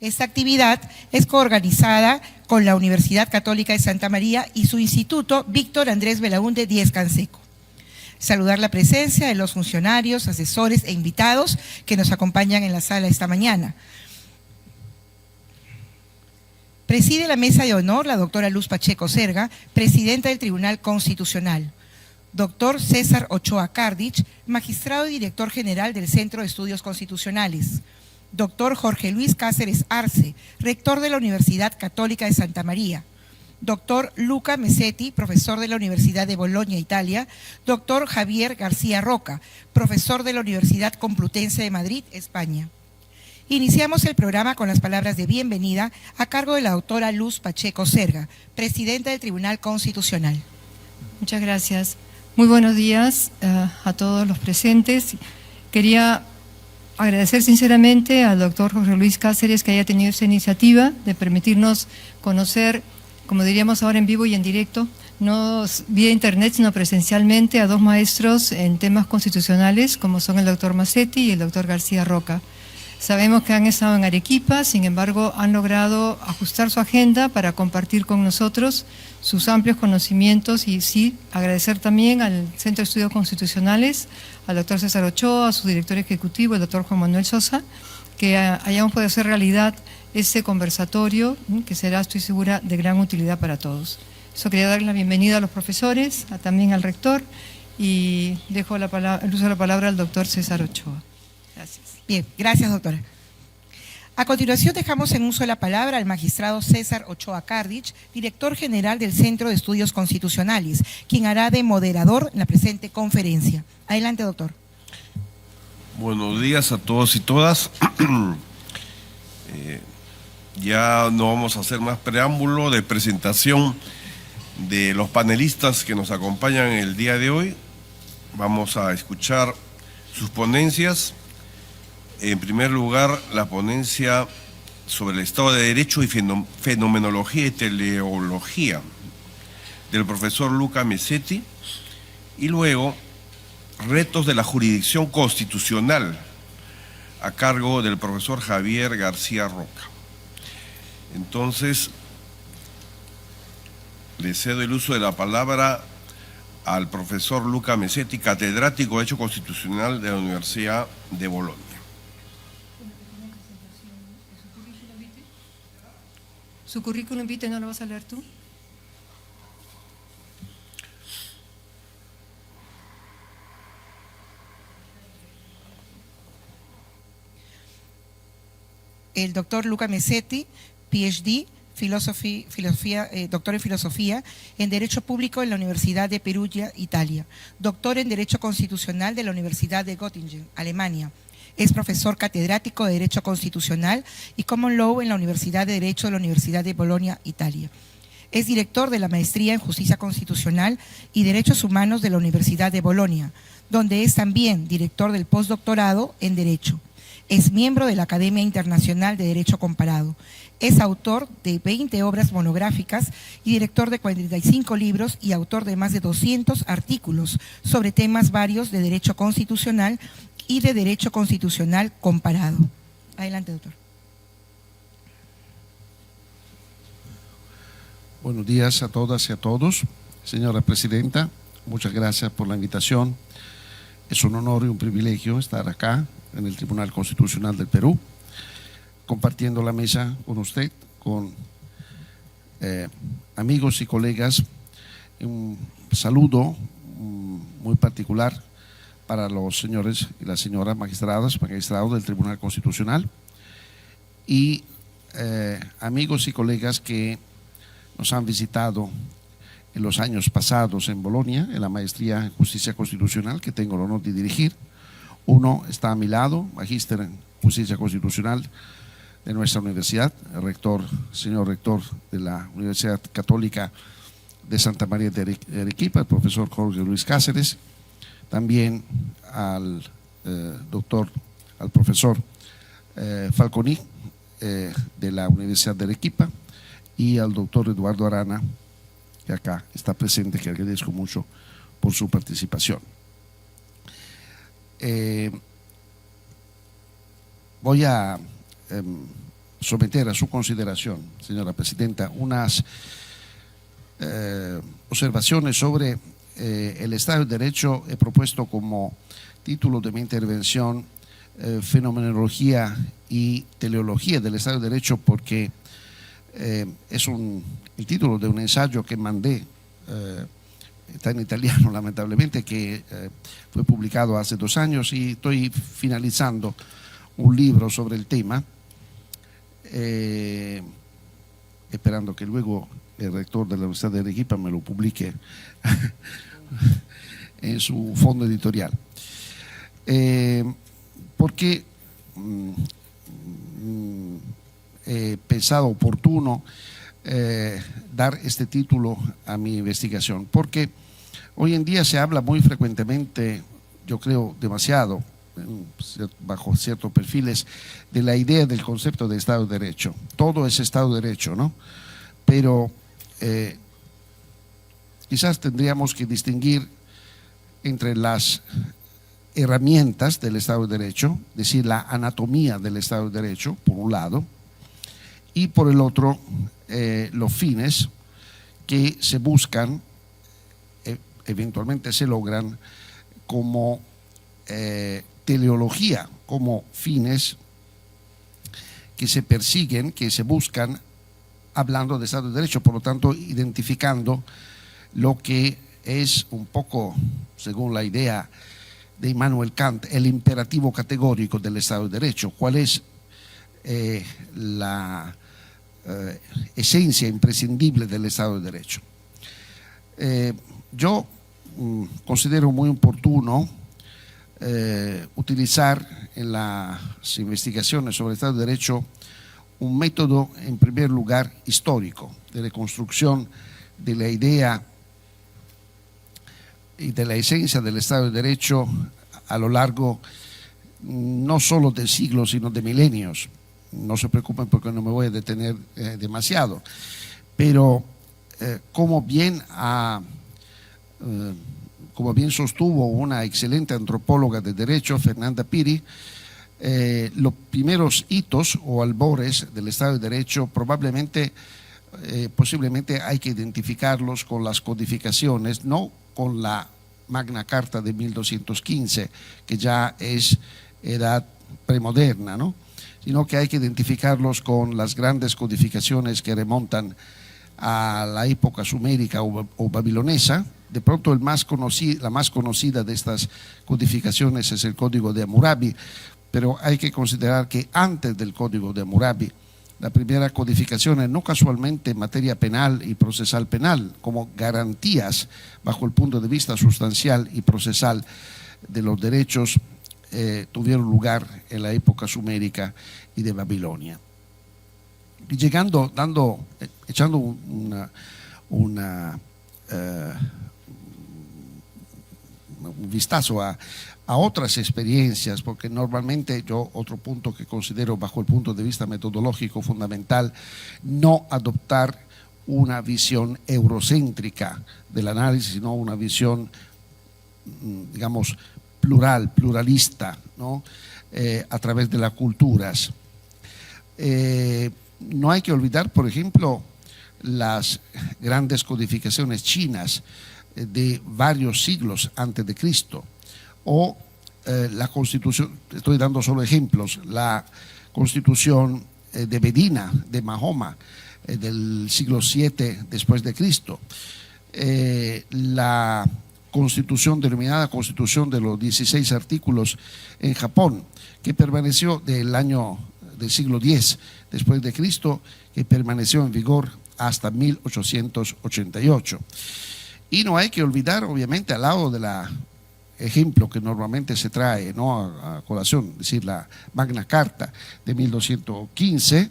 Esta actividad es coorganizada con la Universidad Católica de Santa María y su Instituto Víctor Andrés Belaúnde Díez Canseco. Saludar la presencia de los funcionarios, asesores e invitados que nos acompañan en la sala esta mañana. Preside la mesa de honor la doctora Luz Pacheco Serga, presidenta del Tribunal Constitucional. Doctor César Ochoa Cardich, magistrado y director general del Centro de Estudios Constitucionales. Doctor Jorge Luis Cáceres Arce, rector de la Universidad Católica de Santa María. Doctor Luca Mesetti, profesor de la Universidad de Bolonia, Italia. Doctor Javier García Roca, profesor de la Universidad Complutense de Madrid, España. Iniciamos el programa con las palabras de bienvenida a cargo de la doctora Luz Pacheco Serga, presidenta del Tribunal Constitucional. Muchas gracias. Muy buenos días a todos los presentes. Quería agradecer sinceramente al doctor Jorge Luis Cáceres que haya tenido esta iniciativa de permitirnos conocer, como diríamos ahora en vivo y en directo, no vía internet sino presencialmente, a dos maestros en temas constitucionales como son el doctor Mesetti y el doctor García Roca. Sabemos que han estado en Arequipa, sin embargo han logrado ajustar su agenda para compartir con nosotros sus amplios conocimientos y sí, agradecer también al Centro de Estudios Constitucionales, al doctor César Ochoa, a su director ejecutivo, el doctor Juan Manuel Sosa, que hayamos podido hacer realidad este conversatorio que será, estoy segura, de gran utilidad para todos. Eso quería darle la bienvenida a los profesores, también al rector, y dejo el uso de la palabra al doctor César Ochoa. Gracias. Bien, gracias, doctora. A continuación dejamos en uso de la palabra al magistrado César Ochoa Cardich, director general del Centro de Estudios Constitucionales, quien hará de moderador en la presente conferencia. Adelante, doctor. Buenos días a todos y todas. Ya no vamos a hacer más preámbulo de presentación de los panelistas que nos acompañan el día de hoy. Vamos a escuchar sus ponencias. En primer lugar, la ponencia sobre el Estado de Derecho y Fenomenología y Teleología del profesor Luca Mesetti, y luego Retos de la Jurisdicción Constitucional a cargo del profesor Javier García Roca. Entonces, le cedo el uso de la palabra al profesor Luca Mesetti, catedrático de Derecho Constitucional de la Universidad de Bolonia. ¿Su currículum vitae no lo vas a leer tú? El doctor Luca Mesetti, PhD, doctor en Filosofía, en Derecho Público en la Universidad de Perugia, Italia. Doctor en Derecho Constitucional de la Universidad de Göttingen, Alemania. Es profesor catedrático de Derecho Constitucional y Common Law en la Universidad de Derecho de la Universidad de Bolonia, Italia. Es director de la Maestría en Justicia Constitucional y Derechos Humanos de la Universidad de Bolonia, donde es también director del postdoctorado en Derecho. Es miembro de la Academia Internacional de Derecho Comparado. Es autor de 20 obras monográficas y director de 45 libros y autor de más de 200 artículos sobre temas varios de derecho constitucional y de derecho constitucional comparado. Adelante, doctor. Buenos días a todas y a todos. Señora Presidenta, muchas gracias por la invitación. Es un honor y un privilegio estar acá en el Tribunal Constitucional del Perú, compartiendo la mesa con usted, con amigos y colegas. Un saludo muy particular para los señores y las señoras magistrados del Tribunal Constitucional y amigos y colegas que nos han visitado en los años pasados en Bolonia, en la maestría en Justicia Constitucional que tengo el honor de dirigir. Uno está a mi lado, magíster en Justicia Constitucional de nuestra universidad, el señor rector de la Universidad Católica de Santa María de Arequipa, el profesor Jorge Luis Cáceres, también al profesor Falconi de la Universidad de Arequipa y al doctor Eduardo Arana, que acá está presente, que agradezco mucho por su participación. Voy a someter a su consideración, señora Presidenta, unas observaciones sobre el Estado de Derecho. He propuesto como título de mi intervención Fenomenología y Teleología del Estado de Derecho, porque es el título de un ensayo que mandé, está en italiano lamentablemente, que fue publicado hace 2 años, y estoy finalizando un libro sobre el tema, esperando que luego el rector de la Universidad de Arequipa me lo publique en su fondo editorial. Porque he pensado oportuno dar este título a mi investigación, porque hoy en día se habla muy frecuentemente, yo creo demasiado, bajo ciertos perfiles, de la idea del concepto de Estado de Derecho. Todo es Estado de Derecho, ¿no? Pero quizás tendríamos que distinguir entre las herramientas del Estado de Derecho, es decir, la anatomía del Estado de Derecho, por un lado, y por el otro, los fines que se buscan, eventualmente se logran como teleología, como fines que se persiguen, que se buscan hablando de Estado de Derecho, por lo tanto identificando lo que es un poco, según la idea de Immanuel Kant, el imperativo categórico del Estado de Derecho. ¿Cuál es la esencia imprescindible del Estado de Derecho? Yo considero muy oportuno utilizar en las investigaciones sobre el Estado de Derecho un método, en primer lugar, histórico, de reconstrucción de la idea y de la esencia del Estado de Derecho a lo largo no solo de siglos, sino de milenios. No se preocupen porque no me voy a detener demasiado, pero como bien sostuvo una excelente antropóloga de derecho, Fernanda Piri, los primeros hitos o albores del Estado de Derecho posiblemente hay que identificarlos con las codificaciones, no con la Magna Carta de 1215, que ya es edad premoderna, ¿no? Sino que hay que identificarlos con las grandes codificaciones que remontan a la época sumérica o babilonesa. De pronto la más conocida de estas codificaciones es el Código de Hammurabi, pero hay que considerar que antes del Código de Hammurabi, la primera codificación, no casualmente en materia penal y procesal penal, como garantías bajo el punto de vista sustancial y procesal de los derechos, tuvieron lugar en la época sumérica y de Babilonia. Y echando un vistazo a otras experiencias, porque normalmente otro punto que considero bajo el punto de vista metodológico fundamental, no adoptar una visión eurocéntrica del análisis, sino una visión, digamos, pluralista, ¿no? A través de las culturas. No hay que olvidar, por ejemplo, las grandes codificaciones chinas de varios siglos antes de Cristo, o la Constitución, estoy dando solo ejemplos, la Constitución de Medina, de Mahoma, del siglo VII después de Cristo, la Constitución denominada Constitución de los 16 artículos en Japón, que permaneció del siglo X después de Cristo, que permaneció en vigor hasta 1888. Y no hay que olvidar, obviamente, al lado de la ejemplo que normalmente se trae, ¿no?, a colación, es decir, la Magna Carta de 1215,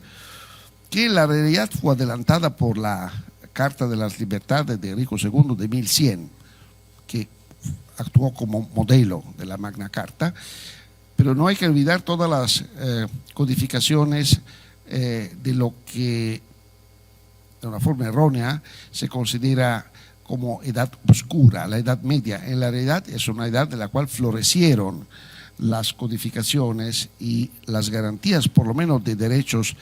que la realidad fue adelantada por la Carta de las Libertades de Enrico II de 1100, que actuó como modelo de la Magna Carta. Pero no hay que olvidar todas las codificaciones de lo que de una forma errónea se considera como edad oscura, la Edad Media. En la realidad es una edad de la cual florecieron las codificaciones y las garantías, por lo menos de derechos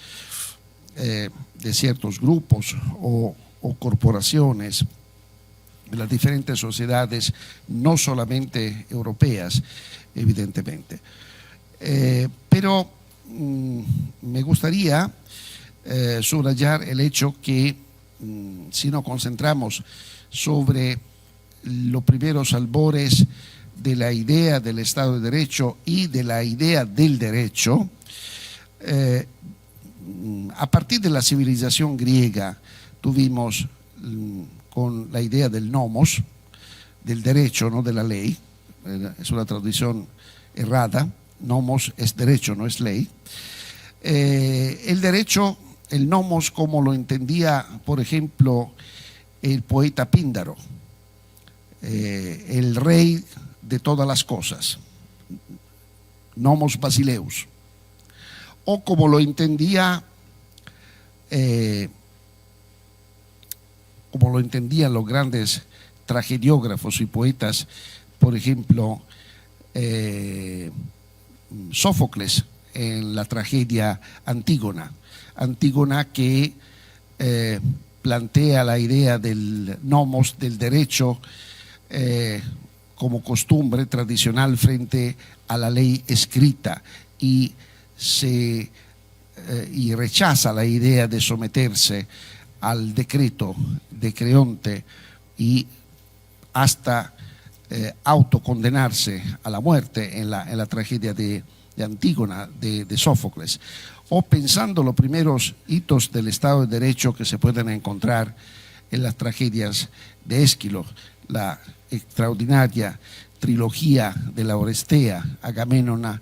de ciertos grupos o corporaciones de las diferentes sociedades, no solamente europeas, evidentemente. Pero me gustaría subrayar el hecho que si nos concentramos sobre los primeros albores de la idea del Estado de Derecho y de la idea del derecho, a partir de la civilización griega tuvimos con la idea del nomos, del derecho, no de la ley, es una traducción errada, nomos es derecho, no es ley. El derecho, el nomos como lo entendía, por ejemplo, el poeta Píndaro, el rey de todas las cosas, nomos basileus, o como lo entendía los grandes tragediógrafos y poetas, por ejemplo, Sófocles en la tragedia Antígona. Antígona que plantea la idea del nomos, del derecho, como costumbre tradicional frente a la ley escrita y rechaza la idea de someterse al decreto de Creonte y hasta autocondenarse a la muerte en la tragedia de Antígona de Sófocles, o pensando los primeros hitos del Estado de Derecho que se pueden encontrar en las tragedias de Ésquilo, la extraordinaria trilogía de la Oresteia, Agamenón,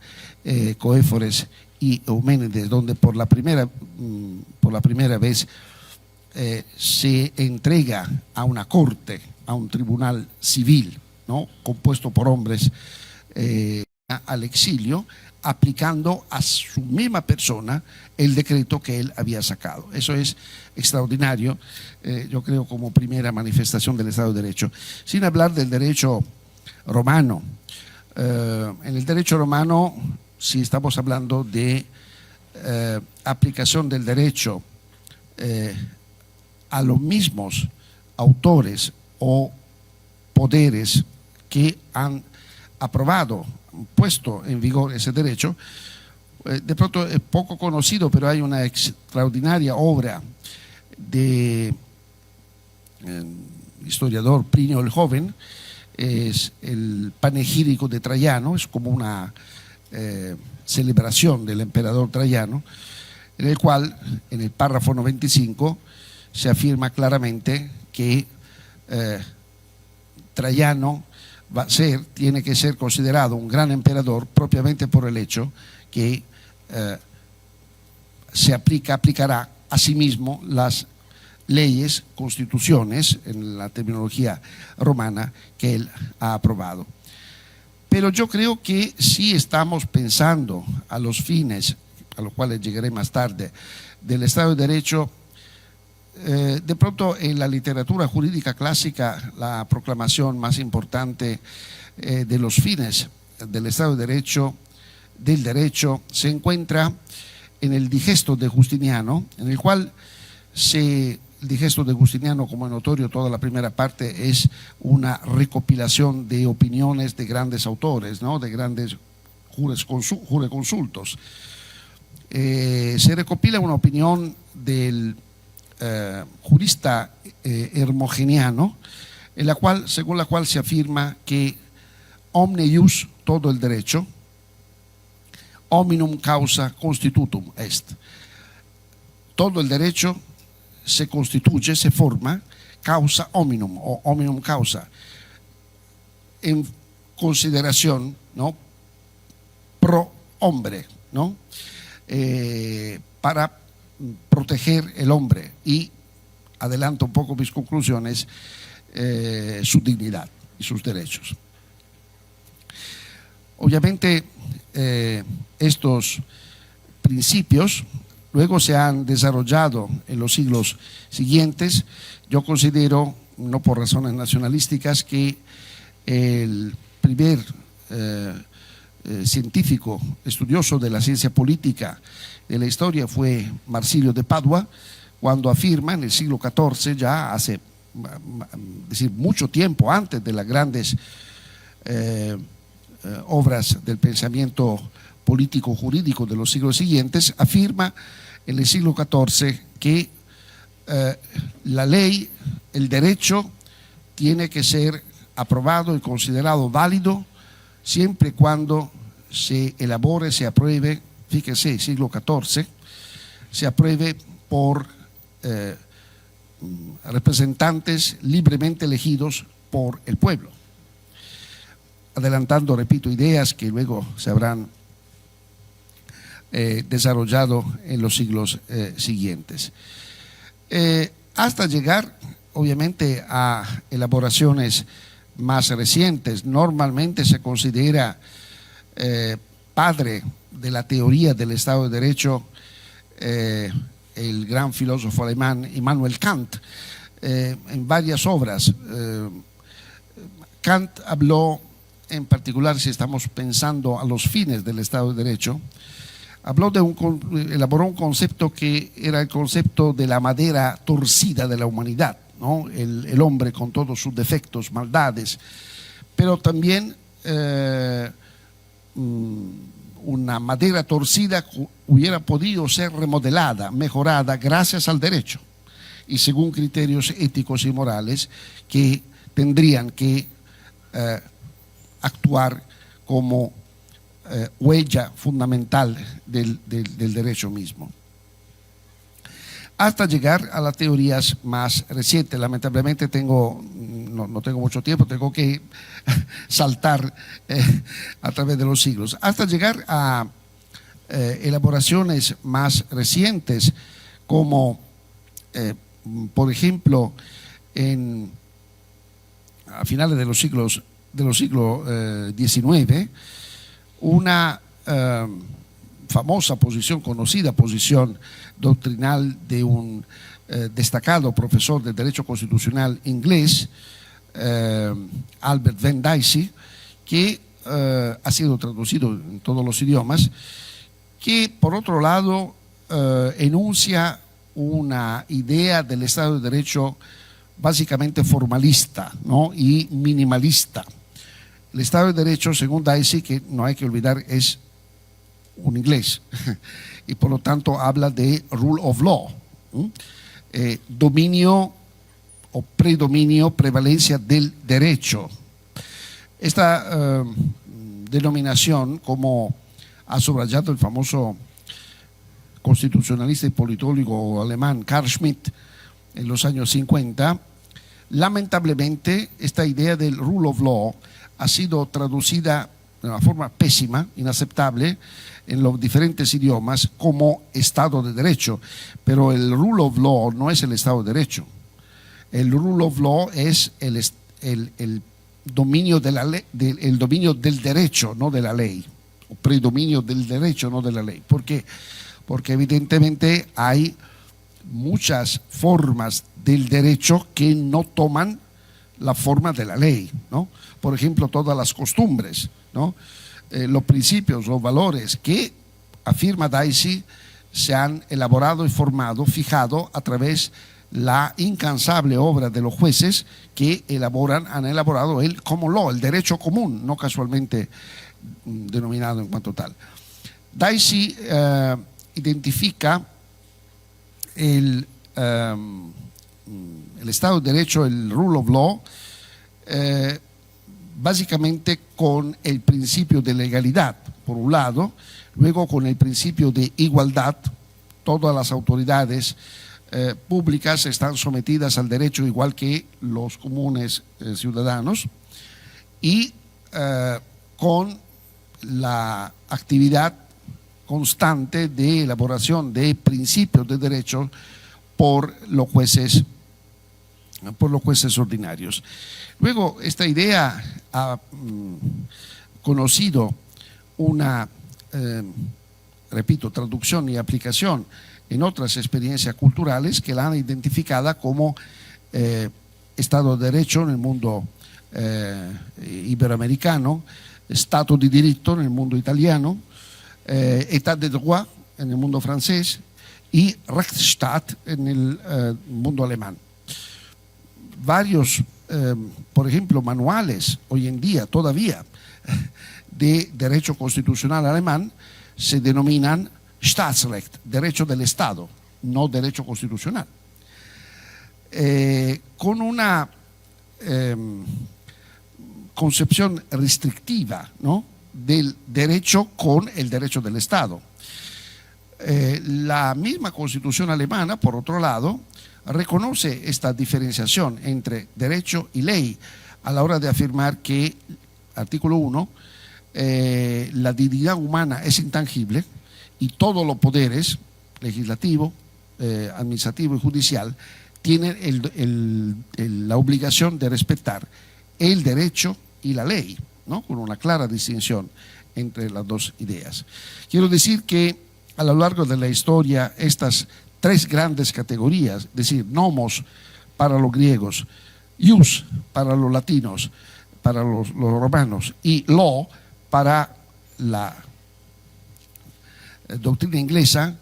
Coéfores y Euménides, donde por la primera vez se entrega a una corte, a un tribunal civil, ¿no?, compuesto por hombres, al exilio, aplicando a su misma persona el decreto que él había sacado. Eso es extraordinario, yo creo, como primera manifestación del Estado de Derecho. Sin hablar del derecho romano. En el derecho romano, si estamos hablando de aplicación del derecho a los mismos autores o poderes que han aprobado, puesto en vigor ese derecho, de pronto es poco conocido, pero hay una extraordinaria obra de historiador Plinio el Joven, es el panegírico de Traiano, es como una celebración del emperador Traiano, en el cual, en el párrafo 95, se afirma claramente que Traiano tiene que ser considerado un gran emperador propiamente por el hecho que aplicará a sí mismo las leyes, constituciones, en la terminología romana, que él ha aprobado. Pero yo creo que si estamos pensando a los fines, a los cuales llegaré más tarde, del Estado de Derecho, de pronto en la literatura jurídica clásica la proclamación más importante de los fines del Estado de Derecho, del derecho, se encuentra en el Digesto de Justiniano, en el cual el Digesto de Justiniano, como es notorio, toda la primera parte es una recopilación de opiniones de grandes autores, ¿no?, de grandes jureconsultos. Se recopila una opinión del jurista hermogeniano, según la cual se afirma que omne ius, todo el derecho, hominum causa constitutum est. Todo el derecho se constituye, se forma, causa hominum o hominum causa, en consideración, ¿no?, pro hombre, ¿no?, para proteger el hombre, y adelanto un poco mis conclusiones, su dignidad y sus derechos. Obviamente estos principios luego se han desarrollado en los siglos siguientes. Yo considero, no por razones nacionalísticas, que el primer científico, estudioso de la ciencia política de la historia, fue Marsilio de Padua, cuando afirma en el siglo XIV, ya hace decir, mucho tiempo antes de las grandes obras del pensamiento político-jurídico de los siglos siguientes, afirma en el siglo XIV que la ley, el derecho, tiene que ser aprobado y considerado válido siempre y cuando se elabore, se apruebe, fíjese, siglo XIV, se apruebe por representantes libremente elegidos por el pueblo. Adelantando, repito, ideas que luego se habrán desarrollado en los siglos siguientes. Hasta llegar, obviamente, a elaboraciones más recientes. Normalmente se considera padre de la teoría del Estado de Derecho el gran filósofo alemán Immanuel Kant, en varias obras. Kant habló, en particular si estamos pensando a los fines del Estado de Derecho, elaboró un concepto que era el concepto de la madera torcida de la humanidad, ¿no? El hombre con todos sus defectos, maldades, pero también una madera torcida hubiera podido ser remodelada, mejorada gracias al derecho y según criterios éticos y morales que tendrían que actuar como huella fundamental del derecho mismo. Hasta llegar a las teorías más recientes. Lamentablemente no tengo mucho tiempo, tengo que saltar a través de los siglos. Hasta llegar a elaboraciones más recientes, como por ejemplo a finales de los siglos XIX, una famosa posición, conocida posición doctrinal de un destacado profesor de Derecho Constitucional inglés, Albert Venn Dicey, que ha sido traducido en todos los idiomas, que por otro lado enuncia una idea del Estado de Derecho básicamente formalista, ¿no? Y minimalista. El Estado de Derecho, según Dicey, que no hay que olvidar, es un inglés y por lo tanto habla de rule of law, dominio o predominio, prevalencia del derecho. Esta denominación, como ha subrayado el famoso constitucionalista y politólogo alemán Carl Schmitt en los años 50, lamentablemente esta idea del rule of law ha sido traducida de una forma pésima, inaceptable, en los diferentes idiomas como Estado de Derecho. Pero el rule of law no es el Estado de Derecho. El rule of law es el dominio de la ley, el dominio del derecho, no de la ley, o predominio del derecho, no de la ley. ¿Por qué? Porque evidentemente hay muchas formas del derecho que no toman la forma de la ley, ¿no? Por ejemplo, todas las costumbres, ¿no? Los principios, los valores que, afirma Dicey, se han elaborado y formado, fijado a través la incansable obra de los jueces que han elaborado el common law, el derecho común, no casualmente denominado en cuanto tal. Dicey identifica el Estado de Derecho, el rule of law, básicamente con el principio de legalidad, por un lado, luego con el principio de igualdad. Todas las autoridades públicas están sometidas al derecho igual que los comunes ciudadanos, y con la actividad constante de elaboración de principios de derecho por los jueces ordinarios. Luego, esta idea ha conocido una, repito, traducción y aplicación en otras experiencias culturales que la han identificada como Estado de Derecho en el mundo iberoamericano, Stato di diritto nel mondo italiano, État de droit en el mundo francés y Rechtsstaat en el mundo alemán. Varios, por ejemplo, manuales hoy en día todavía de derecho constitucional alemán se denominan Staatsrecht, derecho del Estado, no derecho constitucional. Con una concepción restrictiva, ¿no?, del derecho con el derecho del Estado. La misma Constitución alemana, por otro lado, reconoce esta diferenciación entre derecho y ley a la hora de afirmar que, artículo 1, la dignidad humana es intangible y todos los poderes, legislativo, administrativo y judicial, tienen la obligación de respetar el derecho y la ley, ¿no?, con una clara distinción entre las dos ideas. Quiero decir que a lo largo de la historia estas tres grandes categorías, es decir, nomos para los griegos, ius para los latinos, para los romanos, y law para la doctrina inglesa,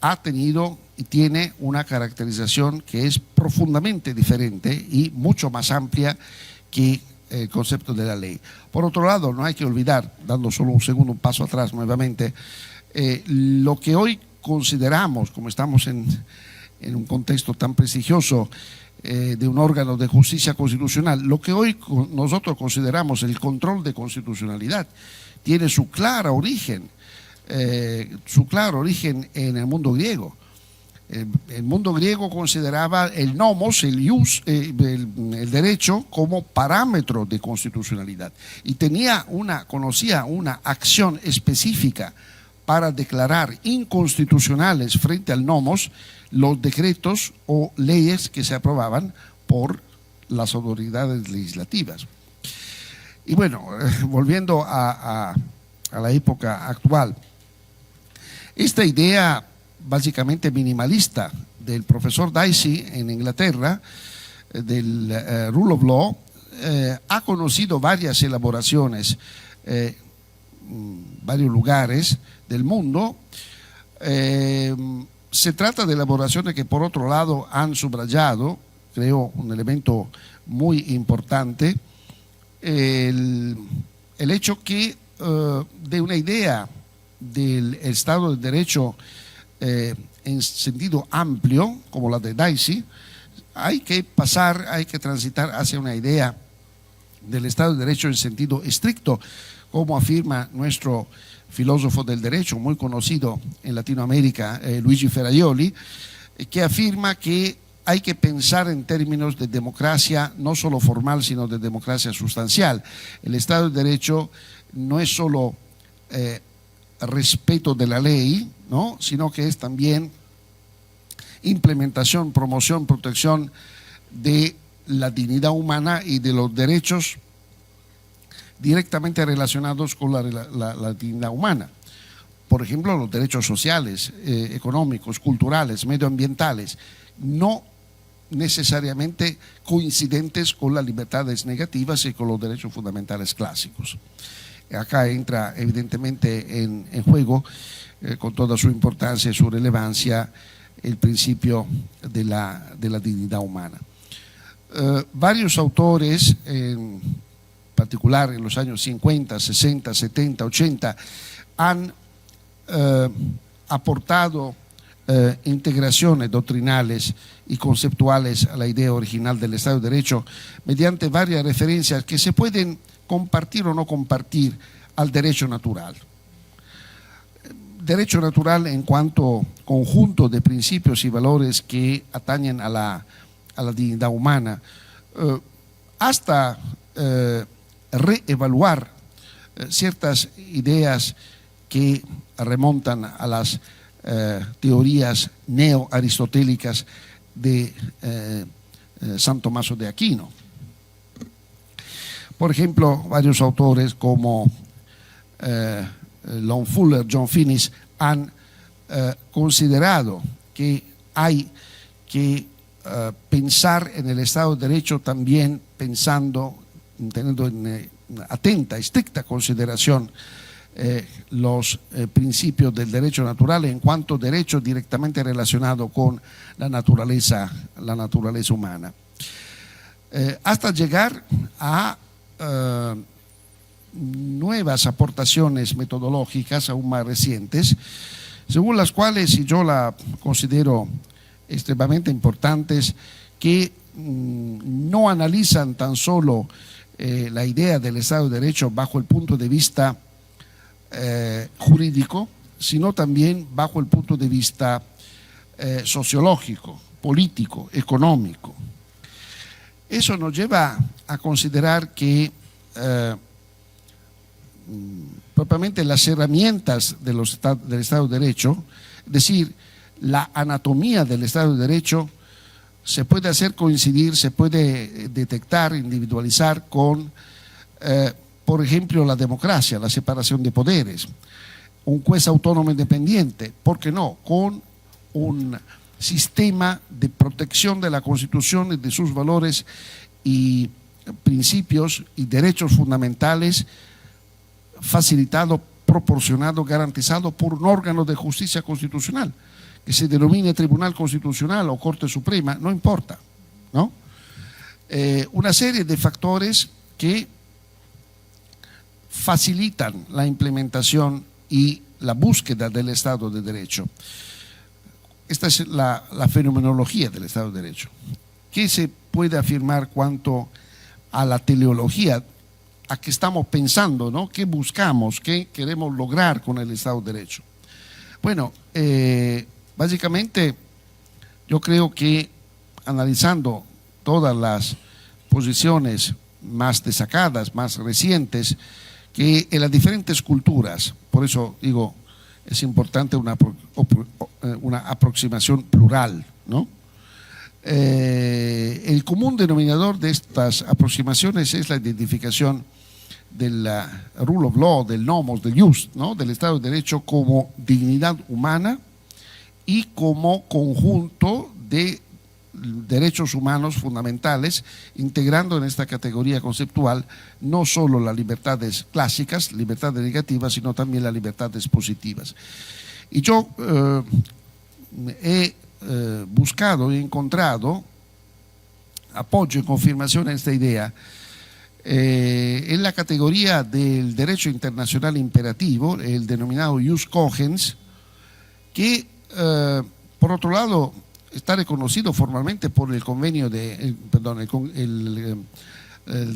ha tenido y tiene una caracterización que es profundamente diferente y mucho más amplia que el concepto de la ley. Por otro lado, no hay que olvidar, dando solo un paso atrás nuevamente, lo que hoy consideramos, como estamos en un contexto tan prestigioso de un órgano de justicia constitucional, lo que hoy nosotros consideramos el control de constitucionalidad tiene su claro origen en el mundo griego. El mundo griego consideraba el nomos, el ius, el derecho, como parámetro de constitucionalidad y conocía una acción específica para declarar inconstitucionales frente al nomos los decretos o leyes que se aprobaban por las autoridades legislativas. Y bueno, volviendo a la época actual, esta idea básicamente minimalista del profesor Dicey en Inglaterra, del Rule of Law, ha conocido varias elaboraciones en varios lugares del mundo. Se trata de elaboraciones que por otro lado han subrayado, creo, un elemento muy importante, el hecho que de una idea del Estado de Derecho en sentido amplio, como la de Dicey, hay que transitar hacia una idea del Estado de Derecho en sentido estricto, como afirma nuestro filósofo del derecho muy conocido en Latinoamérica, Luigi Ferraioli, que afirma que hay que pensar en términos de democracia no solo formal, sino de democracia sustancial. El Estado de Derecho no es solo respeto de la ley, ¿no?, sino que es también implementación, promoción, protección de la dignidad humana y de los derechos directamente relacionados con la dignidad humana. Por ejemplo, los derechos sociales, económicos, culturales, medioambientales, no necesariamente coincidentes con las libertades negativas y con los derechos fundamentales clásicos. Acá entra evidentemente en juego, con toda su importancia y su relevancia, el principio de la dignidad humana. Varios autores, en particular en los años 50, 60, 70, 80, han aportado integraciones doctrinales y conceptuales a la idea original del Estado de Derecho mediante varias referencias que se pueden compartir o no compartir al derecho natural. Derecho natural en cuanto conjunto de principios y valores que atañen a la dignidad humana, hasta reevaluar ciertas ideas que remontan a las teorías neo-aristotélicas de San Tomás de Aquino. Por ejemplo, varios autores como Lon Fuller, John Finnis, han considerado que hay que pensar en el Estado de Derecho también teniendo atenta, estricta consideración los principios del derecho natural en cuanto derecho directamente relacionado con la naturaleza humana. Hasta llegar a nuevas aportaciones metodológicas aún más recientes, según las cuales, y yo la considero extremadamente importantes, que no analizan tan solo la idea del Estado de Derecho bajo el punto de vista jurídico, sino también bajo el punto de vista sociológico, político, económico. Eso nos lleva a considerar que propiamente las herramientas del Estado de Derecho, es decir, la anatomía del Estado de Derecho, se puede hacer coincidir, se puede detectar, individualizar con, por ejemplo, la democracia, la separación de poderes, un juez autónomo independiente, ¿por qué no?, con un sistema de protección de la Constitución y de sus valores y principios y derechos fundamentales, facilitado, proporcionado, garantizado por un órgano de justicia constitucional, que se denomine Tribunal Constitucional o Corte Suprema, no importa, ¿no? Una serie de factores que facilitan la implementación y la búsqueda del Estado de Derecho. Esta es la fenomenología del Estado de Derecho. ¿Qué se puede afirmar cuanto a la teleología? ¿A qué estamos pensando, ¿no? ¿Qué buscamos? ¿Qué queremos lograr con el Estado de Derecho? Bueno, básicamente yo creo que analizando todas las posiciones más destacadas, más recientes, que en las diferentes culturas, por eso digo, es importante una aproximación plural, ¿no? El común denominador de estas aproximaciones es la identificación del rule of law, del nomos, del jus, ¿no?, del Estado de Derecho como dignidad humana y como conjunto de derechos humanos fundamentales, integrando en esta categoría conceptual no solo las libertades clásicas, libertades negativas, sino también las libertades positivas. Y yo he buscado y encontrado apoyo y confirmación a esta idea en la categoría del derecho internacional imperativo, el denominado jus cogens, que por otro lado está reconocido formalmente por el convenio el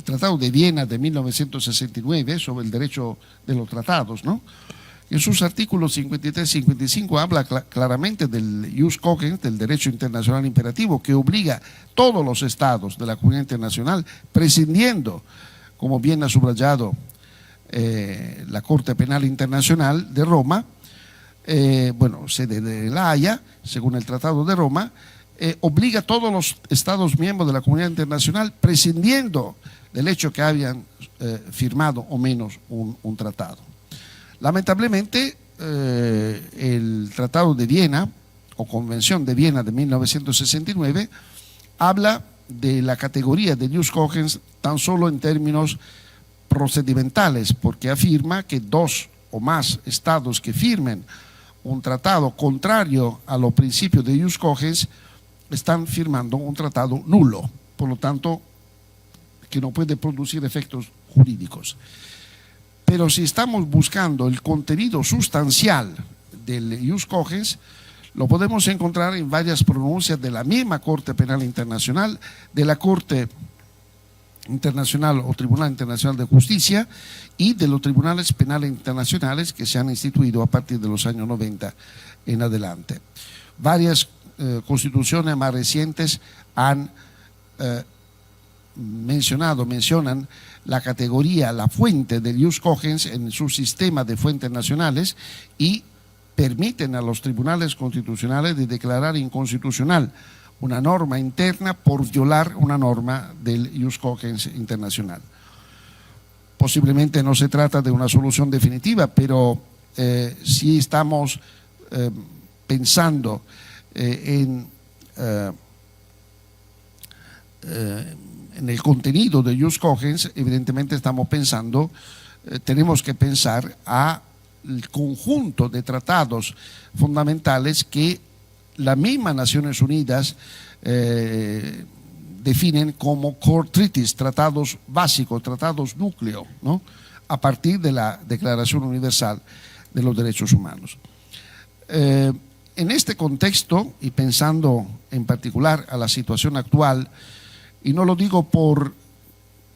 Tratado de Viena de 1969 sobre el derecho de los tratados, ¿no? En sus artículos 53 y 55 habla claramente del jus cogens, del derecho internacional imperativo, que obliga a todos los estados de la comunidad internacional, prescindiendo, como bien ha subrayado la Corte Penal Internacional de Roma, sede de La Haya, según el Tratado de Roma, obliga a todos los estados miembros de la comunidad internacional, prescindiendo del hecho que habían firmado o menos un tratado. Lamentablemente, el Tratado de Viena, o Convención de Viena de 1969, habla de la categoría de jus cogens tan solo en términos procedimentales, porque afirma que dos o más estados que firmen un tratado contrario a los principios de jus cogens están firmando un tratado nulo, por lo tanto, que no puede producir efectos jurídicos. Pero si estamos buscando el contenido sustancial del jus cogens, lo podemos encontrar en varias pronuncias de la misma Corte Penal Internacional, de la Corte Internacional o Tribunal Internacional de Justicia y de los tribunales penales internacionales que se han instituido a partir de los años 90 en adelante. Varias constituciones más recientes han mencionan la categoría, la fuente del jus cogens en su sistema de fuentes nacionales y permiten a los tribunales constitucionales de declarar inconstitucional una norma interna por violar una norma del jus cogens internacional. Posiblemente no se trata de una solución definitiva, pero sí estamos pensando en en el contenido de Jus Cogens, evidentemente estamos pensando, tenemos que pensar al conjunto de tratados fundamentales que las mismas Naciones Unidas definen como core treaties, tratados básicos, tratados núcleo, ¿no? A partir de la Declaración Universal de los Derechos Humanos. En este contexto, y pensando en particular a la situación actual, y no lo digo por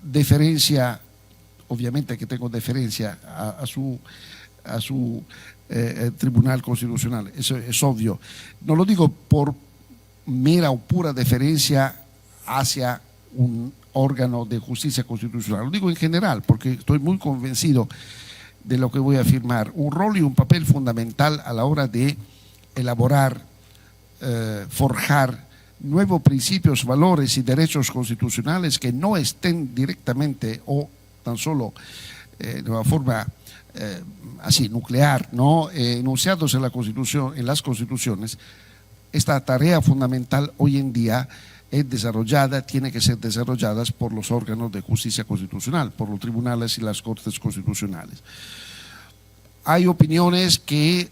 deferencia, obviamente que tengo deferencia a su Tribunal Constitucional, eso es obvio, no lo digo por mera o pura deferencia hacia un órgano de justicia constitucional, lo digo en general porque estoy muy convencido de lo que voy a afirmar, un rol y un papel fundamental a la hora de elaborar, forjar nuevos principios, valores y derechos constitucionales que no estén directamente o tan solo de una forma así nuclear, ¿no? Enunciados en la Constitución, en las constituciones. Esta tarea fundamental hoy en día es desarrollada, tiene que ser desarrollada por los órganos de justicia constitucional, por los tribunales y las cortes constitucionales. Hay opiniones que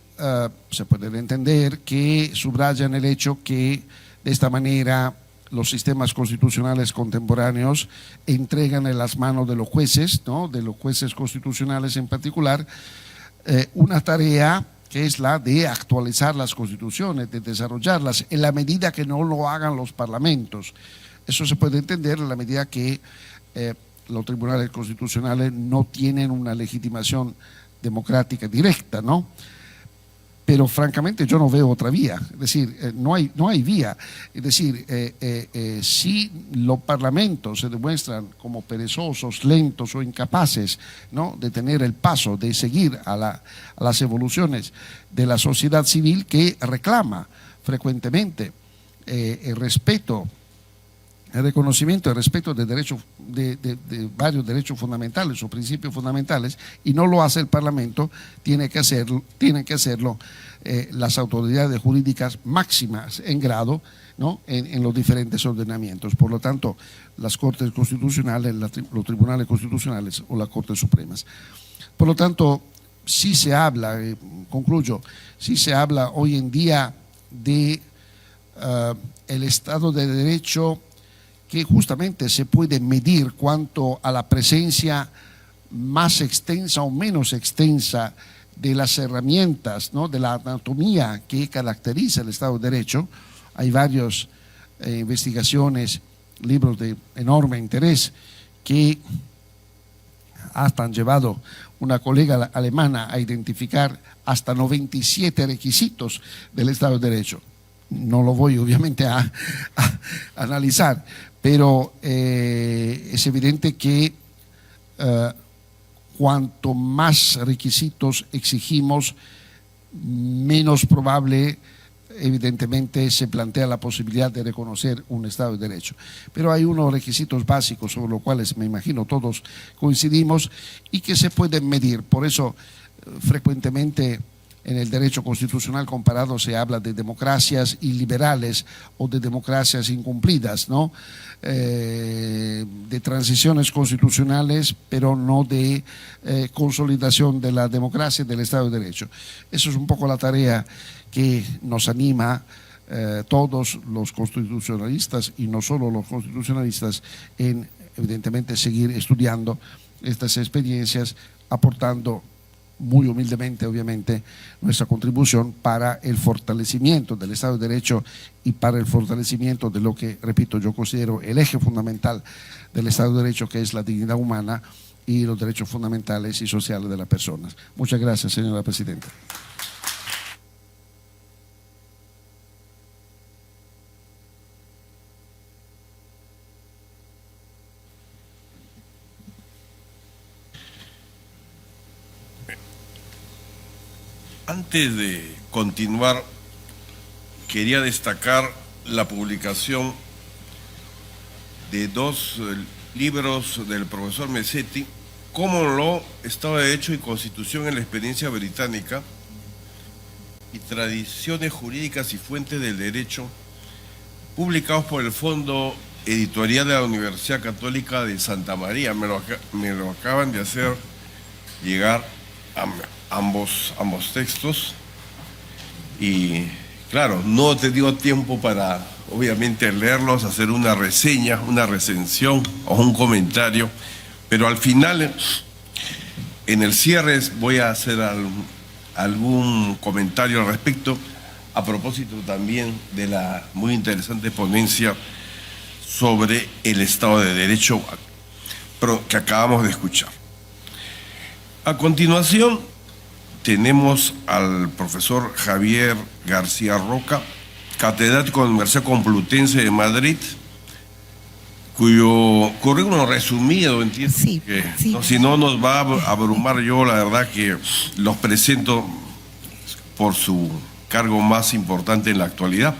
se pueden entender, que subrayan el hecho que de esta manera los sistemas constitucionales contemporáneos entregan en las manos de los jueces, ¿no? De los jueces constitucionales en particular, una tarea que es la de actualizar las constituciones, de desarrollarlas, en la medida que no lo hagan los parlamentos. Eso se puede entender en la medida que los tribunales constitucionales no tienen una legitimación democrática directa, ¿no? Pero francamente yo no veo otra vía, es decir, no hay vía. Es decir, si los parlamentos se demuestran como perezosos, lentos o incapaces, ¿no? de tener el paso, de seguir a las evoluciones de la sociedad civil que reclama frecuentemente el respeto, el reconocimiento, el respeto de varios derechos fundamentales o principios fundamentales, y no lo hace el Parlamento, tienen que hacerlo las autoridades jurídicas máximas en grado, ¿no? en los diferentes ordenamientos. Por lo tanto, las Cortes Constitucionales, los Tribunales Constitucionales o las Cortes Supremas. Por lo tanto, sí se habla, concluyo, sí se habla hoy en día de el Estado de Derecho, que justamente se puede medir cuanto a la presencia más extensa o menos extensa de las herramientas, ¿no? de la anatomía que caracteriza el Estado de Derecho. Hay varias investigaciones, libros de enorme interés que hasta han llevado una colega alemana a identificar hasta 97 requisitos del Estado de Derecho. No lo voy obviamente a analizar, pero es evidente que cuanto más requisitos exigimos, menos probable evidentemente se plantea la posibilidad de reconocer un Estado de Derecho. Pero hay unos requisitos básicos sobre los cuales me imagino todos coincidimos y que se pueden medir. Por eso frecuentemente en el derecho constitucional comparado se habla de democracias iliberales o de democracias incumplidas, ¿no? De transiciones constitucionales, pero no de consolidación de la democracia y del Estado de Derecho. Eso es un poco la tarea que nos anima todos los constitucionalistas y no solo los constitucionalistas en evidentemente seguir estudiando estas experiencias, aportando muy humildemente, obviamente, nuestra contribución para el fortalecimiento del Estado de Derecho y para el fortalecimiento de lo que, repito, yo considero el eje fundamental del Estado de Derecho, que es la dignidad humana y los derechos fundamentales y sociales de las personas. Muchas gracias, señora presidenta. Antes de continuar, quería destacar la publicación de dos libros del profesor Messetti, Common Law, Estado de Derecho y Constitución en la Experiencia Británica, y Tradiciones Jurídicas y Fuentes del Derecho, publicados por el Fondo editorial de la Universidad Católica de Santa María. Me lo acaban de hacer llegar ambos textos. Y claro, no te dio tiempo para, obviamente, leerlos, hacer una reseña, una recensión o un comentario, pero al final, en el cierre, voy a hacer algún comentario al respecto, a propósito también de la muy interesante ponencia sobre el Estado de Derecho que acabamos de escuchar. A continuación, tenemos al profesor Javier García Roca, catedrático de la Universidad Complutense de Madrid, cuyo currículum resumido, entiendo, sí, que sí. no, si no nos va a abrumar. Yo la verdad que los presento por su cargo más importante en la actualidad,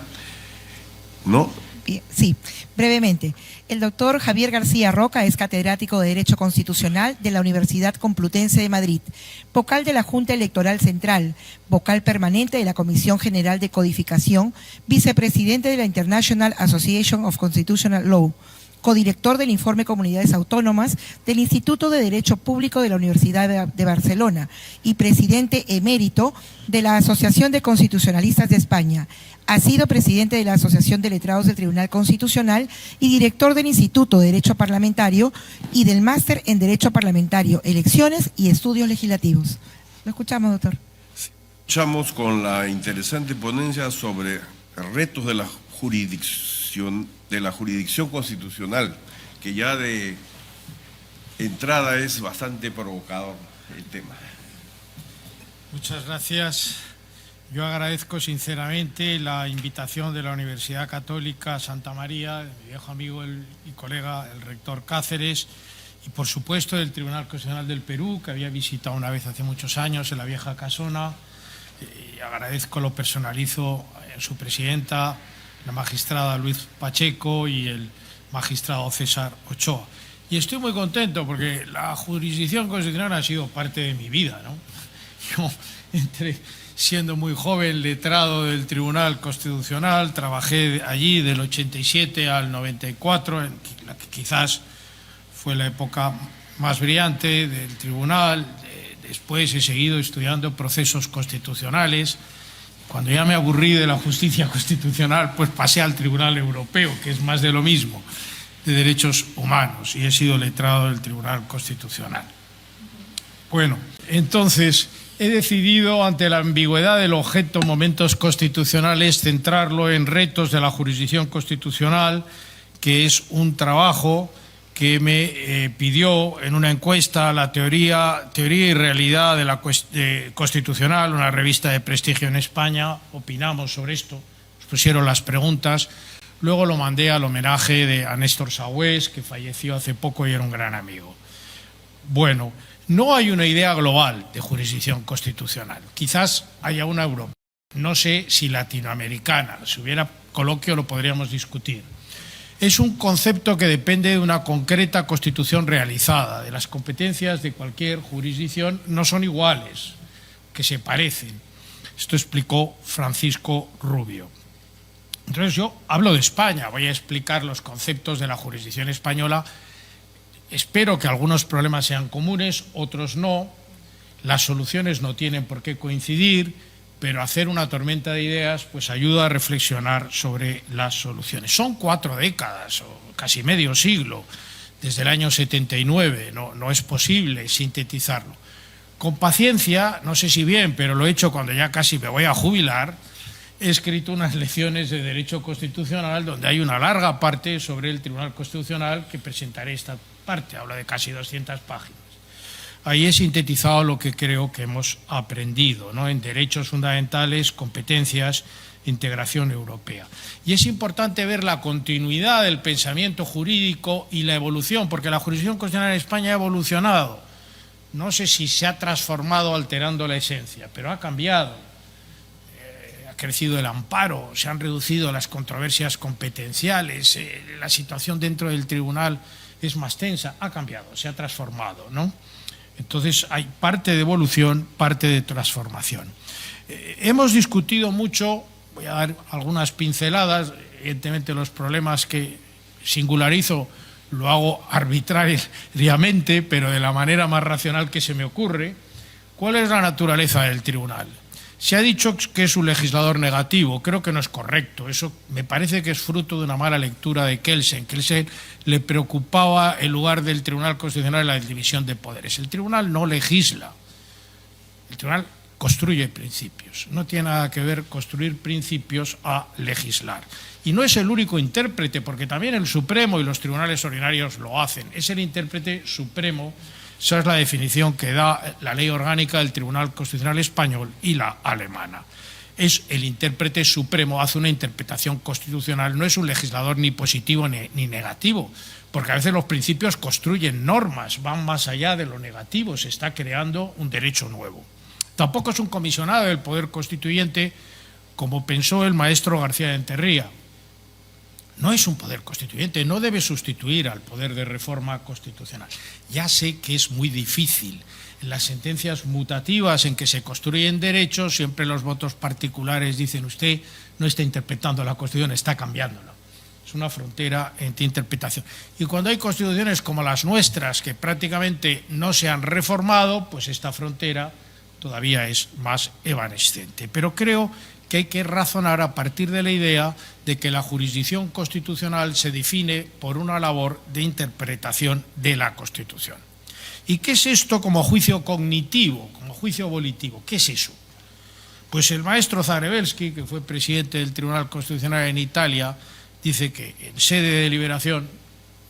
¿no? Bien, sí, brevemente. El doctor Javier García Roca es catedrático de Derecho Constitucional de la Universidad Complutense de Madrid, vocal de la Junta Electoral Central, vocal permanente de la Comisión General de Codificación, vicepresidente de la International Association of Constitutional Law, codirector del informe Comunidades Autónomas del Instituto de Derecho Público de la Universidad de Barcelona y presidente emérito de la Asociación de Constitucionalistas de España. Ha sido presidente de la Asociación de Letrados del Tribunal Constitucional y director del Instituto de Derecho Parlamentario y del Máster en Derecho Parlamentario, Elecciones y Estudios Legislativos. Lo escuchamos, doctor. Escuchamos con la interesante ponencia sobre retos de la jurisdicción constitucional, que ya de entrada es bastante provocador el tema. Muchas gracias. Yo agradezco sinceramente la invitación de la Universidad Católica Santa María, de mi viejo amigo y colega, el rector Cáceres, y por supuesto del Tribunal Constitucional del Perú, que había visitado una vez hace muchos años en la vieja casona. Y agradezco, lo personalizo, a su presidenta, la magistrada Luis Pacheco, y el magistrado César Ochoa. Y estoy muy contento porque la jurisdicción constitucional ha sido parte de mi vida, ¿no? Yo siendo muy joven, letrado del Tribunal Constitucional, trabajé allí del 87 al 94, en la que quizás fue la época más brillante del Tribunal. Después he seguido estudiando procesos constitucionales. Cuando ya me aburrí de la justicia constitucional, pues pasé al Tribunal Europeo, que es más de lo mismo, de derechos humanos, y he sido letrado del Tribunal Constitucional. Bueno, entonces he decidido, ante la ambigüedad del objeto momentos constitucionales, centrarlo en retos de la jurisdicción constitucional, que es un trabajo que me pidió en una encuesta la teoría y realidad de la constitucional, una revista de prestigio en España. Opinamos sobre esto, nos pusieron las preguntas. Luego lo mandé al homenaje a Néstor Sagüés, que falleció hace poco y era un gran amigo. Bueno, no hay una idea global de jurisdicción constitucional. Quizás haya una europea, no sé si latinoamericana. Si hubiera coloquio lo podríamos discutir. Es un concepto que depende de una concreta constitución realizada. De las competencias de cualquier jurisdicción no son iguales, que se parecen. Esto explicó Francisco Rubio. Entonces yo hablo de España, voy a explicar los conceptos de la jurisdicción española. Espero que algunos problemas sean comunes, otros no. Las soluciones no tienen por qué coincidir, pero hacer una tormenta de ideas pues ayuda a reflexionar sobre las soluciones. Son 4 décadas o casi medio siglo, desde el año 79, no es posible sintetizarlo. Con paciencia, no sé si bien, pero lo he hecho cuando ya casi me voy a jubilar, he escrito unas lecciones de Derecho Constitucional donde hay una larga parte sobre el Tribunal Constitucional que presentaré esta parte, habla de casi 200 páginas. Ahí he sintetizado lo que creo que hemos aprendido, ¿no?, en derechos fundamentales, competencias, integración europea. Y es importante ver la continuidad del pensamiento jurídico y la evolución, porque la jurisdicción constitucional en España ha evolucionado. No sé si se ha transformado alterando la esencia, pero ha cambiado. Ha crecido el amparo, se han reducido las controversias competenciales, la situación dentro del tribunal es más tensa, ha cambiado, se ha transformado, ¿no? Entonces hay parte de evolución, parte de transformación. Hemos discutido mucho, voy a dar algunas pinceladas, evidentemente los problemas que singularizo, lo hago arbitrariamente, pero de la manera más racional que se me ocurre. ¿Cuál es la naturaleza del tribunal? Se ha dicho que es un legislador negativo. Creo que no es correcto. Eso me parece que es fruto de una mala lectura de Kelsen. Kelsen le preocupaba el lugar del Tribunal Constitucional en la división de poderes. El tribunal no legisla. El tribunal construye principios. No tiene nada que ver construir principios a legislar. Y no es el único intérprete, porque también el Supremo y los tribunales ordinarios lo hacen. Es el intérprete supremo. Esa es la definición que da la ley orgánica del Tribunal Constitucional español y la alemana. Es el intérprete supremo, hace una interpretación constitucional, no es un legislador ni positivo ni negativo, porque a veces los principios construyen normas, van más allá de lo negativo, se está creando un derecho nuevo. Tampoco es un comisionado del Poder Constituyente, como pensó el maestro García de Enterría. No es un poder constituyente, no debe sustituir al poder de reforma constitucional. Ya sé que es muy difícil. En las sentencias mutativas en que se construyen derechos, siempre los votos particulares dicen usted no está interpretando la Constitución, está cambiándola. Es una frontera entre interpretación. Y cuando hay constituciones como las nuestras, que prácticamente no se han reformado, pues esta frontera todavía es más evanescente. Pero creo que hay que razonar a partir de la idea de que la jurisdicción constitucional se define por una labor de interpretación de la Constitución. ¿Y qué es esto como juicio cognitivo, como juicio volitivo? ¿Qué es eso? Pues el maestro Zagrebelsky, que fue presidente del Tribunal Constitucional en Italia, dice que en sede de deliberación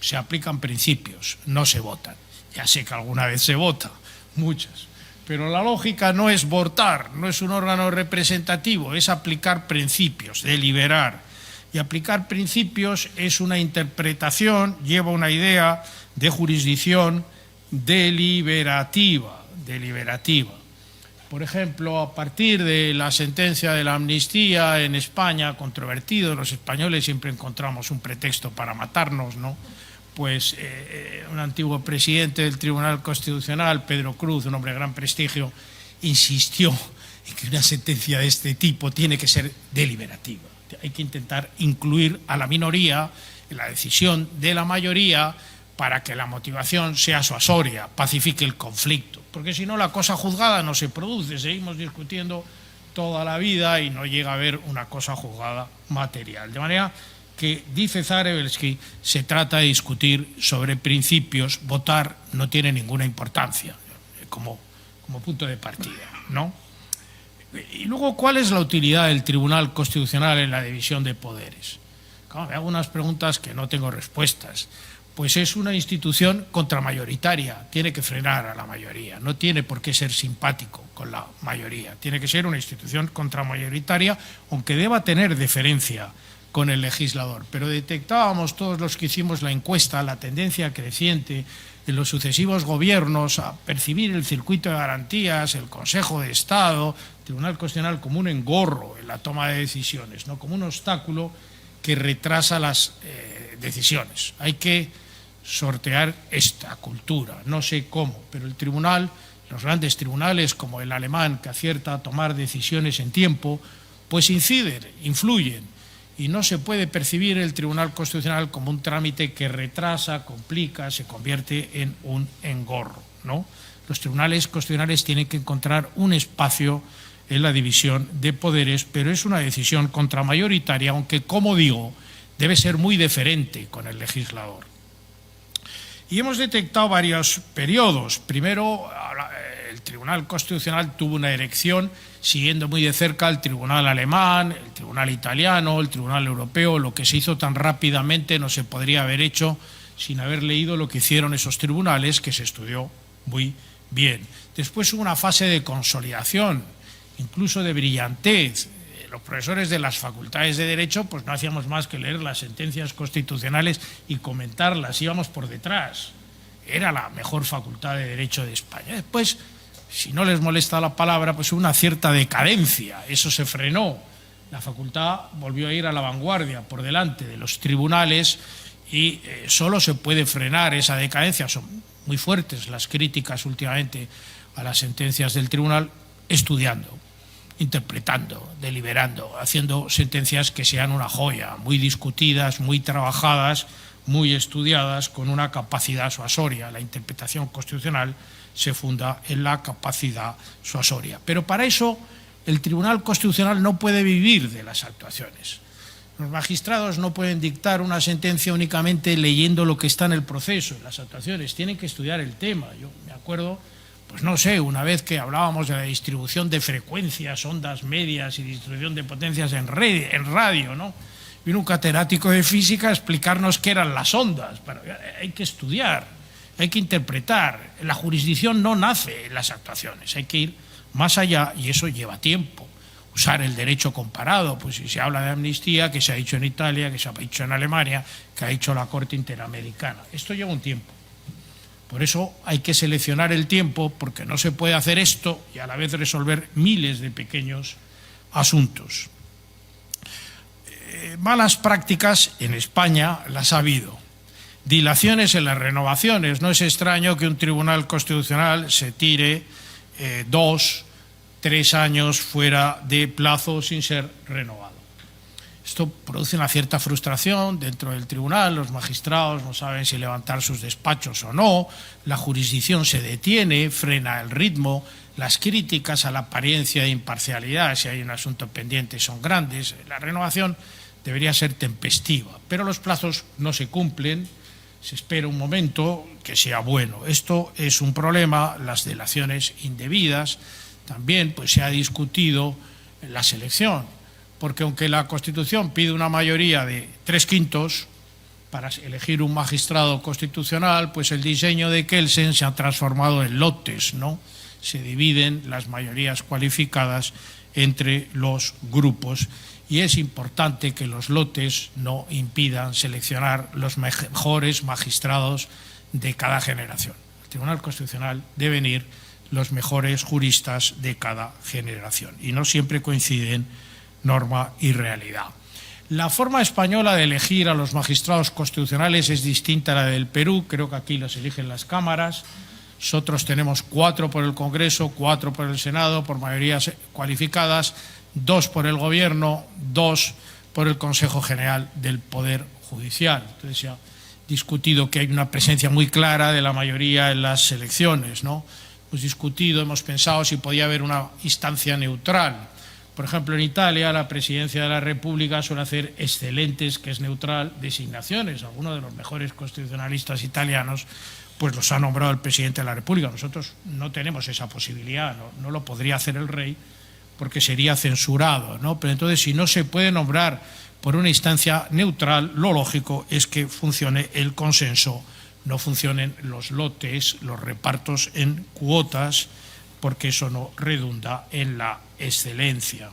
se aplican principios, no se votan. Ya sé que alguna vez se vota, muchas. Pero la lógica no es votar, no es un órgano representativo, es aplicar principios, deliberar. Y aplicar principios es una interpretación, lleva una idea de jurisdicción deliberativa. Por ejemplo, a partir de la sentencia de la amnistía en España, controvertido, los españoles siempre encontramos un pretexto para matarnos, ¿no? Pues un antiguo presidente del Tribunal Constitucional, Pedro Cruz, un hombre de gran prestigio, insistió en que una sentencia de este tipo tiene que ser deliberativa. Hay que intentar incluir a la minoría en la decisión de la mayoría para que la motivación sea suasoria, pacifique el conflicto. Porque si no, la cosa juzgada no se produce, seguimos discutiendo toda la vida y no llega a haber una cosa juzgada material. De manera que, dice Zagrebelsky, se trata de discutir sobre principios, votar no tiene ninguna importancia como punto de partida, ¿no? Y luego, ¿cuál es la utilidad del Tribunal Constitucional en la división de poderes? Claro, me hago unas preguntas que no tengo respuestas. Pues es una institución contramayoritaria, tiene que frenar a la mayoría, no tiene por qué ser simpático con la mayoría, tiene que ser una institución contramayoritaria, aunque deba tener deferencia con el legislador. Pero detectábamos todos los que hicimos la encuesta la tendencia creciente en los sucesivos gobiernos a percibir el circuito de garantías, el Consejo de Estado, el Tribunal Constitucional como un engorro en la toma de decisiones, ¿no? Como un obstáculo que retrasa las decisiones. Hay que sortear esta cultura, no sé cómo, pero el tribunal, los grandes tribunales como el alemán, que acierta a tomar decisiones en tiempo, pues inciden, influyen, y no se puede percibir el Tribunal Constitucional como un trámite que retrasa, complica, se convierte en un engorro, ¿no? Los tribunales constitucionales tienen que encontrar un espacio en la división de poderes, pero es una decisión contramayoritaria, aunque, como digo, debe ser muy deferente con el legislador. Y hemos detectado varios periodos. Primero, el Tribunal Constitucional tuvo una erección siguiendo muy de cerca el Tribunal alemán, el Tribunal italiano, el Tribunal europeo. Lo que se hizo tan rápidamente no se podría haber hecho sin haber leído lo que hicieron esos tribunales, que se estudió muy bien. Después hubo una fase de consolidación, incluso de brillantez. Los profesores de las facultades de Derecho pues no hacíamos más que leer las sentencias constitucionales y comentarlas, íbamos por detrás. Era la mejor facultad de Derecho de España. Después, si no les molesta la palabra, pues hubo una cierta decadencia, eso se frenó. La facultad volvió a ir a la vanguardia, por delante de los tribunales, y solo se puede frenar esa decadencia. Son muy fuertes las críticas últimamente a las sentencias del tribunal, estudiando, interpretando, deliberando, haciendo sentencias que sean una joya, muy discutidas, muy trabajadas, muy estudiadas, con una capacidad suasoria. La interpretación constitucional se funda en la capacidad suasoria. Pero para eso el Tribunal Constitucional no puede vivir de las actuaciones. Los magistrados no pueden dictar una sentencia únicamente leyendo lo que está en el proceso, en las actuaciones. Tienen que estudiar el tema. Yo me acuerdo, pues no sé, una vez que hablábamos de la distribución de frecuencias, ondas medias y distribución de potencias en radio, ¿no? Vino un catedrático de física a explicarnos qué eran las ondas. Pero hay que estudiar, hay que interpretar. La jurisdicción no nace en las actuaciones, hay que ir más allá y eso lleva tiempo. Usar el derecho comparado, pues si se habla de amnistía, que se ha dicho en Italia, que se ha dicho en Alemania, que ha dicho la Corte Interamericana. Esto lleva un tiempo. Por eso hay que seleccionar el tiempo, porque no se puede hacer esto y a la vez resolver miles de pequeños asuntos. Malas prácticas en España las ha habido. Dilaciones en las renovaciones. No es extraño que un tribunal constitucional se tire 2, 3 años fuera de plazo sin ser renovado. Esto produce una cierta frustración dentro del tribunal. Los magistrados no saben si levantar sus despachos o no. La jurisdicción se detiene, frena el ritmo. Las críticas a la apariencia de imparcialidad, si hay un asunto pendiente, son grandes. La renovación debería ser tempestiva, pero los plazos no se cumplen. Se espera un momento que sea bueno. Esto es un problema. Las delaciones indebidas. También pues, se ha discutido la selección, porque aunque la Constitución pide una mayoría de 3/5 para elegir un magistrado constitucional, pues el diseño de Kelsen se ha transformado en lotes, ¿no? Se dividen las mayorías cualificadas entre los grupos y es importante que los lotes no impidan seleccionar los mejores magistrados de cada generación. El Tribunal Constitucional deben ir los mejores juristas de cada generación y no siempre coinciden norma y realidad. La forma española de elegir a los magistrados constitucionales es distinta a la del Perú. Creo que aquí los eligen las cámaras. Nosotros tenemos 4 por el Congreso, 4 por el Senado, por mayorías cualificadas, 2 por el Gobierno, 2 por el Consejo General del Poder Judicial. Entonces se ha discutido que hay una presencia muy clara de la mayoría en las elecciones, ¿no? Hemos discutido, hemos pensado si podía haber una instancia neutral. Por ejemplo, en Italia la Presidencia de la República suele hacer excelentes, que es neutral, designaciones. Algunos de los mejores constitucionalistas italianos pues los ha nombrado el Presidente de la República. Nosotros no tenemos esa posibilidad, no lo podría hacer el rey porque sería censurado, ¿no? Pero entonces, si no se puede nombrar por una instancia neutral, lo lógico es que funcione el consenso, no funcionen los lotes, los repartos en cuotas, porque eso no redunda en la excelencia.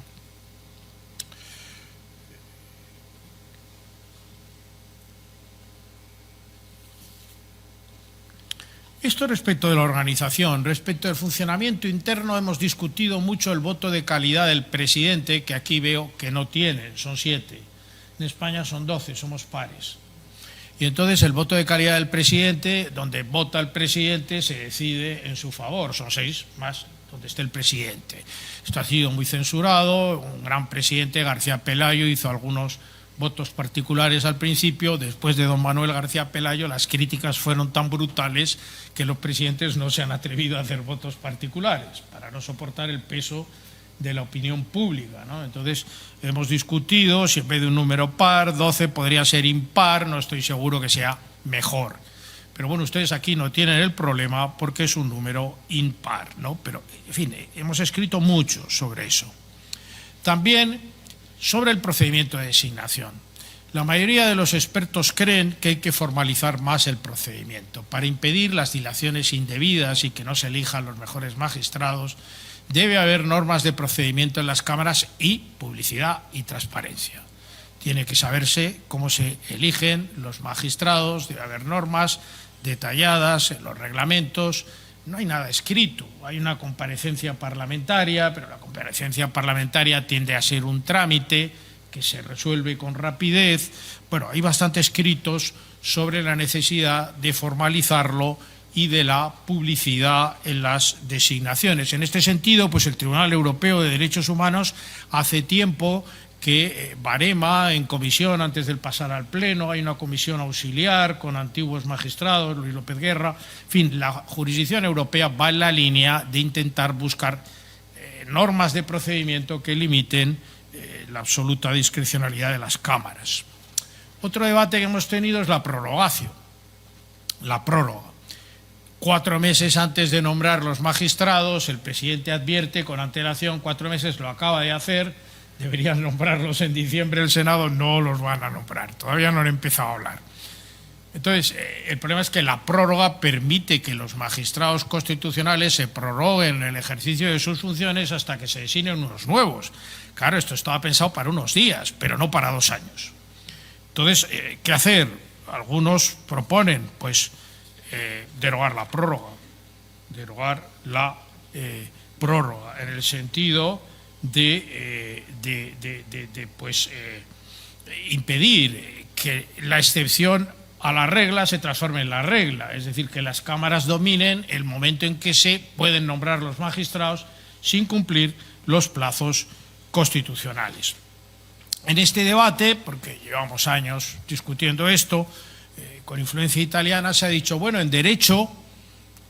Esto respecto de la organización. Respecto del funcionamiento interno, hemos discutido mucho el voto de calidad del presidente, que aquí veo que no tienen, son 7. En España son 12, somos pares. Y entonces el voto de calidad del presidente, donde vota el presidente, se decide en su favor. Son 6 más donde esté el presidente. Esto ha sido muy censurado. Un gran presidente, García Pelayo, hizo algunos votos particulares al principio. Después de don Manuel García Pelayo, las críticas fueron tan brutales que los presidentes no se han atrevido a hacer votos particulares para no soportar el peso de la opinión pública, ¿no? Entonces hemos discutido si en vez de un número par, 12 podría ser impar. No estoy seguro que sea mejor. Pero bueno, ustedes aquí no tienen el problema porque es un número impar, ¿no? Pero, en fin, hemos escrito mucho sobre eso. También sobre el procedimiento de designación. La mayoría de los expertos creen que hay que formalizar más el procedimiento. Para impedir las dilaciones indebidas y que no se elijan los mejores magistrados, debe haber normas de procedimiento en las cámaras y publicidad y transparencia. Tiene que saberse cómo se eligen los magistrados, debe haber normas detalladas en los reglamentos. No hay nada escrito, hay una comparecencia parlamentaria, pero la comparecencia parlamentaria tiende a ser un trámite que se resuelve con rapidez. Bueno, hay bastante escritos sobre la necesidad de formalizarlo y de la publicidad en las designaciones. En este sentido, pues el Tribunal Europeo de Derechos Humanos hace tiempo que barema en comisión antes de pasar al Pleno, hay una comisión auxiliar con antiguos magistrados, Luis López Guerra, en fin, la jurisdicción europea va en la línea de intentar buscar normas de procedimiento que limiten la absoluta discrecionalidad de las cámaras. Otro debate que hemos tenido es la prorrogación, la prórroga. 4 meses antes de nombrar los magistrados, el presidente advierte con antelación, 4 meses lo acaba de hacer, deberían nombrarlos en diciembre, el Senado no los van a nombrar, todavía no han empezado a hablar. Entonces, el problema es que la prórroga permite que los magistrados constitucionales se prorroguen el ejercicio de sus funciones hasta que se designen unos nuevos. Claro, esto estaba pensado para unos días, pero no para 2 años. Entonces, ¿qué hacer? Algunos proponen, pues, derogar la prórroga, en el sentido de impedir que la excepción a la regla se transforme en la regla, es decir, que las cámaras dominen el momento en que se pueden nombrar los magistrados sin cumplir los plazos constitucionales. En este debate, porque llevamos años discutiendo esto, con influencia italiana, se ha dicho, bueno, en derecho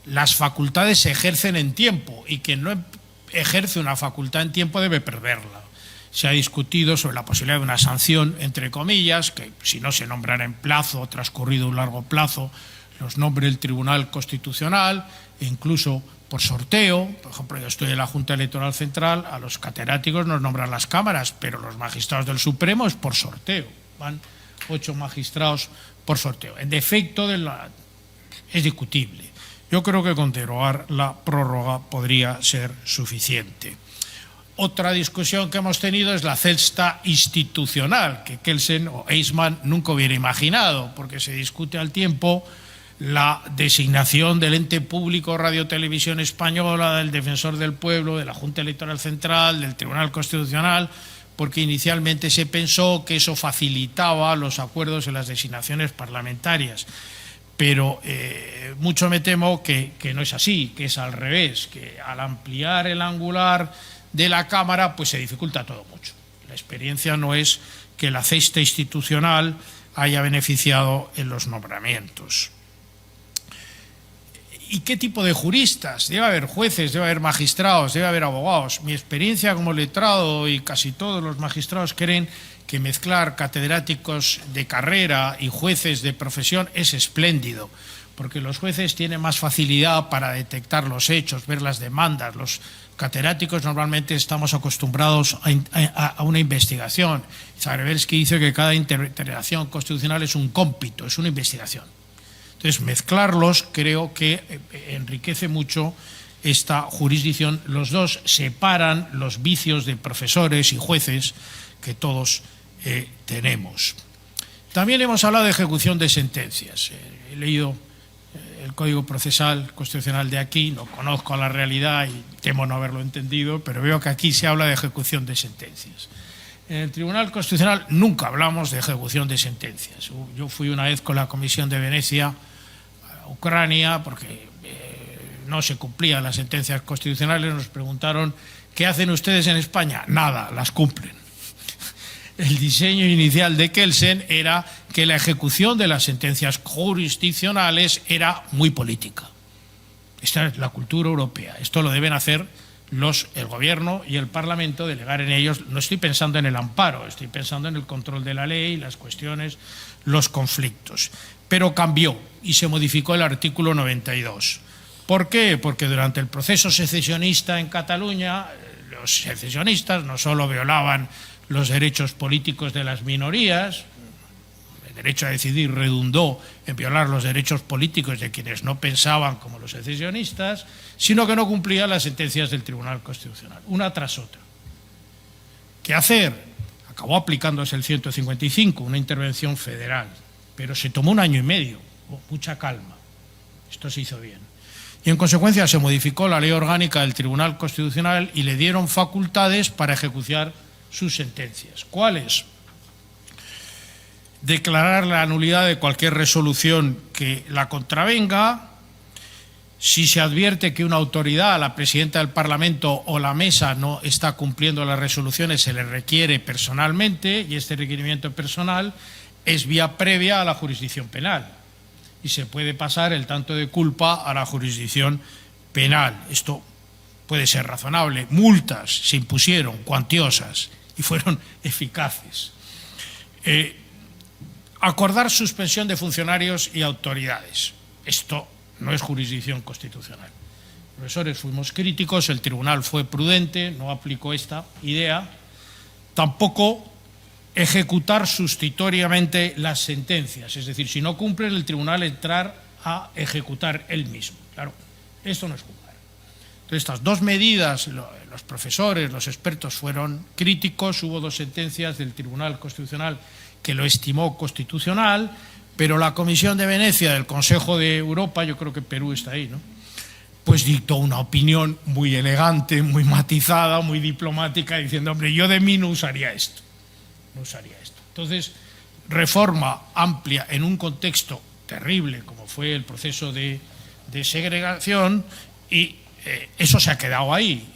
las facultades se ejercen en tiempo y quien no ejerce una facultad en tiempo debe perderla. Se ha discutido sobre la posibilidad de una sanción, entre comillas, que si no se nombran en plazo, transcurrido un largo plazo, los nombre el Tribunal Constitucional, e incluso por sorteo. Por ejemplo, yo estoy en la Junta Electoral Central, a los catedráticos nos nombran las cámaras, pero los magistrados del Supremo es por sorteo. Van 8 magistrados por sorteo. En defecto es discutible. Yo creo que con derogar la prórroga podría ser suficiente. Otra discusión que hemos tenido es la cesta institucional, que Kelsen o Eisman nunca hubiera imaginado, porque se discute al tiempo la designación del ente público Radio Televisión Española, del Defensor del Pueblo, de la Junta Electoral Central, del Tribunal Constitucional, porque inicialmente se pensó que eso facilitaba los acuerdos en las designaciones parlamentarias. Pero mucho me temo que no es así, que es al revés, que al ampliar el angular de la Cámara, pues se dificulta todo mucho. La experiencia no es que la cesta institucional haya beneficiado en los nombramientos. ¿Y qué tipo de juristas? Debe haber jueces, debe haber magistrados, debe haber abogados. Mi experiencia como letrado y casi todos los magistrados creen que mezclar catedráticos de carrera y jueces de profesión es espléndido, porque los jueces tienen más facilidad para detectar los hechos, ver las demandas. Los catedráticos normalmente estamos acostumbrados a una investigación. Zagrebelsky dice que cada interpretación constitucional es un cómpito, es una investigación. Entonces, mezclarlos creo que enriquece mucho esta jurisdicción. Los dos separan los vicios de profesores y jueces que todos tenemos. También hemos hablado de ejecución de sentencias. He leído el Código Procesal Constitucional de aquí, no conozco la realidad y temo no haberlo entendido, pero veo que aquí se habla de ejecución de sentencias. En el Tribunal Constitucional nunca hablamos de ejecución de sentencias. Yo fui una vez con la Comisión de Venecia a Ucrania porque no se cumplían las sentencias constitucionales. Nos preguntaron, ¿qué hacen ustedes en España? Nada, las cumplen. El diseño inicial de Kelsen era que la ejecución de las sentencias jurisdiccionales era muy política. Esta es la cultura europea. Esto lo deben hacer el gobierno y el Parlamento, delegar en ellos. No estoy pensando en el amparo, estoy pensando en el control de la ley, las cuestiones, los conflictos. Pero cambió y se modificó el artículo 92. ¿Por qué? Porque durante el proceso secesionista en Cataluña, los secesionistas no solo violaban los derechos políticos de las minorías, el derecho a decidir redundó en violar los derechos políticos de quienes no pensaban como los secesionistas, sino que no cumplían las sentencias del Tribunal Constitucional, una tras otra. ¿Qué hacer? Acabó aplicándose el 155, una intervención federal, pero se tomó 1 año y medio, mucha calma. Esto se hizo bien. Y en consecuencia se modificó la ley orgánica del Tribunal Constitucional y le dieron facultades para ejecutar sus sentencias. ¿Cuáles? Declarar la nulidad de cualquier resolución que la contravenga, Si se advierte que una autoridad, la presidenta del Parlamento o la mesa, no está cumpliendo las resoluciones, se le requiere personalmente, y este requerimiento personal es vía previa a la jurisdicción penal. Y se puede pasar el tanto de culpa a la jurisdicción penal. Esto puede ser razonable. Multas se impusieron, cuantiosas, y fueron eficaces. Acordar suspensión de funcionarios y autoridades. Esto no es jurisdicción constitucional. Profesores, fuimos críticos, el tribunal fue prudente, no aplicó esta idea. Tampoco ejecutar sustitutoriamente las sentencias, es decir, si no cumplen, el tribunal entrar a ejecutar él mismo. Claro, esto no es juzgar. Entonces, estas dos medidas, los profesores, los expertos fueron críticos, hubo dos sentencias del Tribunal Constitucional que lo estimó constitucional, pero la Comisión de Venecia del Consejo de Europa, yo creo que Perú está ahí, ¿no?, pues dictó una opinión muy elegante, muy matizada, muy diplomática, diciendo, hombre, yo de mí no usaría esto. No usaría esto. Entonces, reforma amplia en un contexto terrible como fue el proceso de segregación, y eso se ha quedado ahí.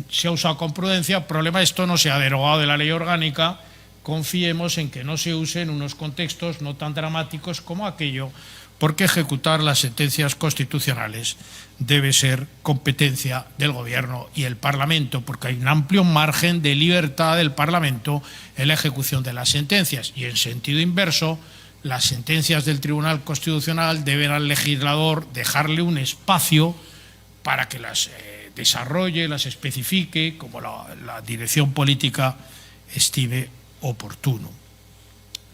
Se ha usado con prudencia. El problema, esto no se ha derogado de la ley orgánica. Confiemos en que no se use en unos contextos no tan dramáticos como aquello, porque ejecutar las sentencias constitucionales debe ser competencia del Gobierno y el Parlamento, porque hay un amplio margen de libertad del Parlamento en la ejecución de las sentencias. Y en sentido inverso, las sentencias del Tribunal Constitucional deben al legislador dejarle un espacio para que las desarrolle, las especifique, como la dirección política estime oportuno.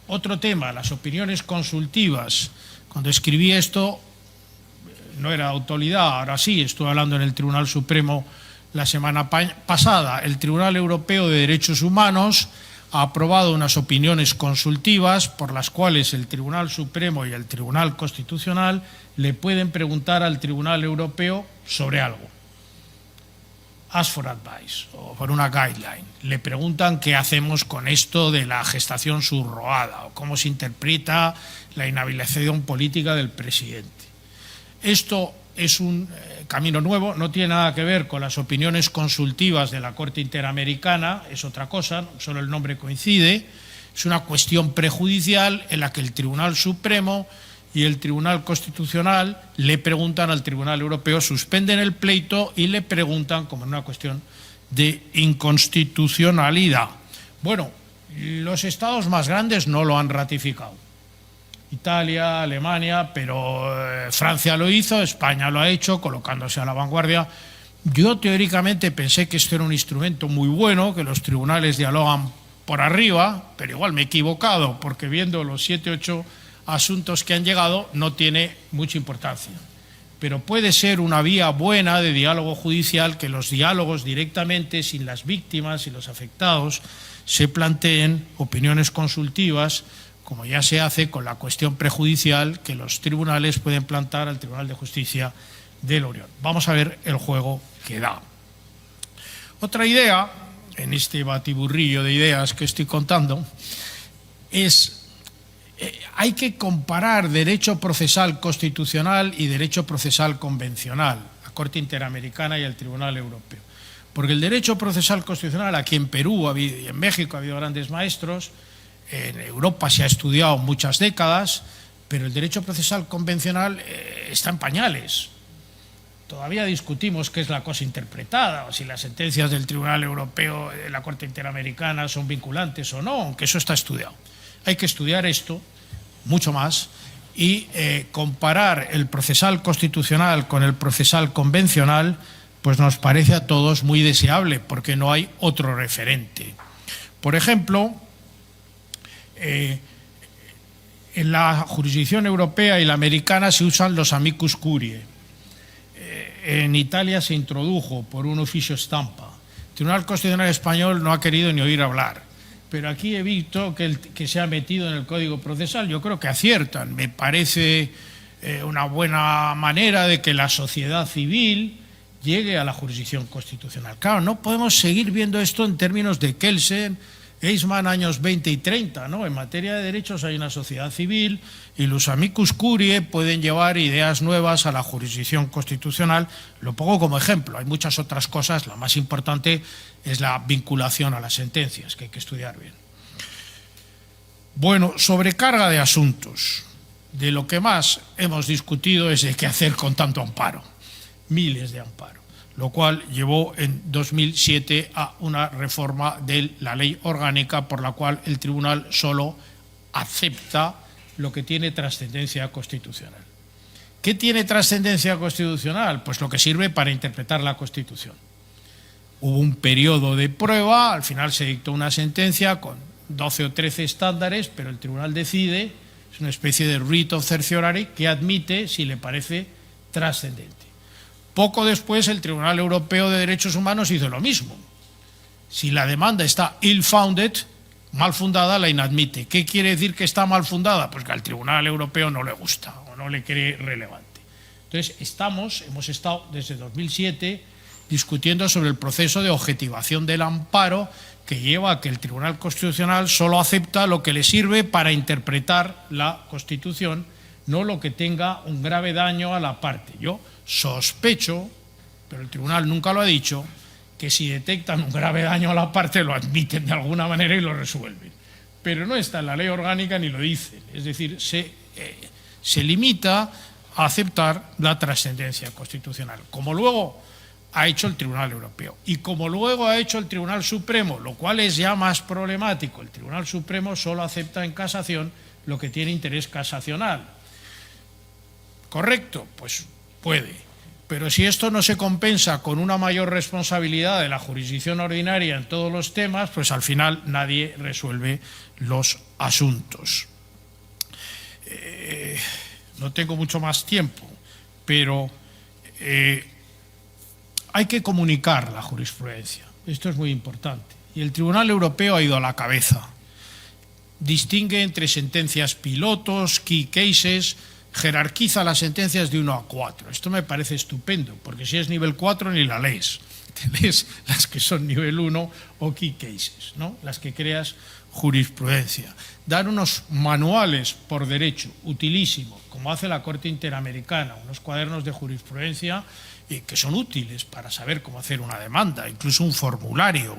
Otro tema, las opiniones consultivas. Cuando escribí esto no era autoridad, ahora sí, estuve hablando en el Tribunal Supremo la semana pasada. El Tribunal Europeo de Derechos Humanos ha aprobado unas opiniones consultivas por las cuales el Tribunal Supremo y el Tribunal Constitucional le pueden preguntar al Tribunal Europeo sobre algo. Ask for advice, o por una guideline. Le preguntan qué hacemos con esto de la gestación subrogada, o cómo se interpreta la inhabilitación política del presidente. Esto es un camino nuevo, no tiene nada que ver con las opiniones consultivas de la Corte Interamericana, es otra cosa, solo el nombre coincide. Es una cuestión prejudicial en la que el Tribunal Supremo y el Tribunal Constitucional le preguntan al Tribunal Europeo, suspenden el pleito y le preguntan como en una cuestión de inconstitucionalidad. Bueno, los estados más grandes no lo han ratificado. Italia, Alemania, pero Francia lo hizo, España lo ha hecho, colocándose a la vanguardia. Yo teóricamente pensé que esto era un instrumento muy bueno, que los tribunales dialogan por arriba, pero igual me he equivocado, porque viendo los 7, 8 asuntos que han llegado no tiene mucha importancia. Pero puede ser una vía buena de diálogo judicial, que los diálogos directamente, sin las víctimas y los afectados, se planteen opiniones consultivas, como ya se hace con la cuestión prejudicial que los tribunales pueden plantar al Tribunal de Justicia de la Unión. Vamos a ver el juego que da. Otra idea, en este batiburrillo de ideas que estoy contando, es hay que comparar derecho procesal constitucional y derecho procesal convencional, la Corte Interamericana y el Tribunal Europeo. Porque el derecho procesal constitucional, aquí en Perú y en México ha habido grandes maestros, en Europa se ha estudiado muchas décadas, pero el derecho procesal convencional está en pañales. Todavía discutimos qué es la cosa interpretada, o si las sentencias del Tribunal Europeo, de la Corte Interamericana, son vinculantes o no, aunque eso está estudiado. Hay que estudiar esto mucho más y comparar el procesal constitucional con el procesal convencional, pues nos parece a todos muy deseable, porque no hay otro referente. Por ejemplo, en la jurisdicción europea y la americana se usan los amicus curiae. En Italia se introdujo por un officio stampa. El Tribunal Constitucional Español no ha querido ni oír hablar. Pero aquí he visto que se ha metido en el Código Procesal. Yo creo que aciertan. Me parece una buena manera de que la sociedad civil llegue a la jurisdicción constitucional. Claro, no podemos seguir viendo esto en términos de Kelsen, Eisman, años 20 y 30, ¿no? En materia de derechos hay una sociedad civil y los amicus curiae pueden llevar ideas nuevas a la jurisdicción constitucional. Lo pongo como ejemplo, hay muchas otras cosas, la más importante es la vinculación a las sentencias, que hay que estudiar bien. Bueno, sobrecarga de asuntos. De lo que más hemos discutido es de qué hacer con tanto amparo, miles de amparos, lo cual llevó en 2007 a una reforma de la ley orgánica por la cual el tribunal solo acepta lo que tiene trascendencia constitucional. ¿Qué tiene trascendencia constitucional? Pues lo que sirve para interpretar la Constitución. Hubo un periodo de prueba, al final se dictó una sentencia con 12 o 13 estándares, pero el tribunal decide, es una especie de writ of certiorari que admite si le parece trascendente. Poco después el Tribunal Europeo de Derechos Humanos hizo lo mismo. Si la demanda está ill-founded, mal fundada, la inadmite. ¿Qué quiere decir que está mal fundada? Pues que al Tribunal Europeo no le gusta o no le cree relevante. Entonces hemos estado desde 2007 discutiendo sobre el proceso de objetivación del amparo que lleva a que el Tribunal Constitucional solo acepta lo que le sirve para interpretar la Constitución, no lo que tenga un grave daño a la parte. Yo sospecho, pero el tribunal nunca lo ha dicho, que si detectan un grave daño a la parte lo admiten de alguna manera y lo resuelven. Pero no está en la ley orgánica ni lo dicen. Es decir, se limita a aceptar la trascendencia constitucional, como luego ha hecho el Tribunal Europeo y como luego ha hecho el Tribunal Supremo, lo cual es ya más problemático. El Tribunal Supremo solo acepta en casación lo que tiene interés casacional. ¿Correcto? Pues puede, pero si esto no se compensa con una mayor responsabilidad de la jurisdicción ordinaria en todos los temas, pues al final nadie resuelve los asuntos. No tengo mucho más tiempo, pero hay que comunicar la jurisprudencia. Esto es muy importante. Y el Tribunal Europeo ha ido a la cabeza. Distingue entre sentencias pilotos, key cases, jerarquiza las sentencias de 1 a 4. Esto me parece estupendo, porque si es nivel 4 ni la lees. Te lees las que son nivel 1 o key cases, ¿no? Las que creas jurisprudencia. Dar unos manuales por derecho utilísimos, como hace la Corte Interamericana, unos cuadernos de jurisprudencia que son útiles para saber cómo hacer una demanda, incluso un formulario,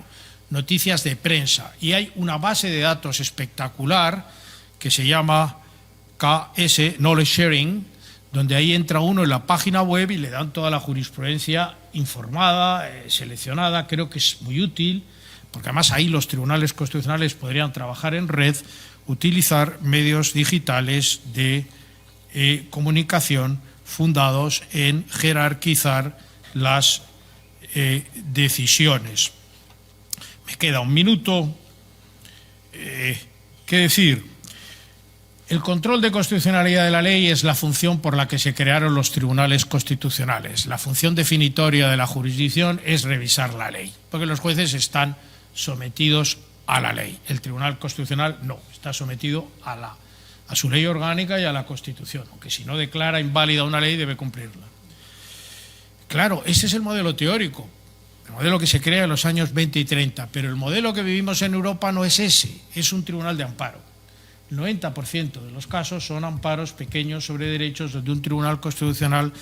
noticias de prensa. Y hay una base de datos espectacular que se llama KS, Knowledge Sharing, donde ahí entra uno en la página web y le dan toda la jurisprudencia informada, seleccionada. Creo que es muy útil, porque además ahí los tribunales constitucionales podrían trabajar en red, utilizar medios digitales de comunicación fundados en jerarquizar las decisiones. Me queda un minuto. ¿Qué decir? El control de constitucionalidad de la ley es la función por la que se crearon los tribunales constitucionales. La función definitoria de la jurisdicción es revisar la ley, porque los jueces están sometidos a la ley. El Tribunal Constitucional no, está sometido a su ley orgánica y a la Constitución, aunque si no declara inválida una ley debe cumplirla. Claro, ese es el modelo teórico, el modelo que se crea en los años 20 y 30, pero el modelo que vivimos en Europa no es ese, es un tribunal de amparo. El 90% de los casos son amparos pequeños sobre derechos donde un tribunal constitucional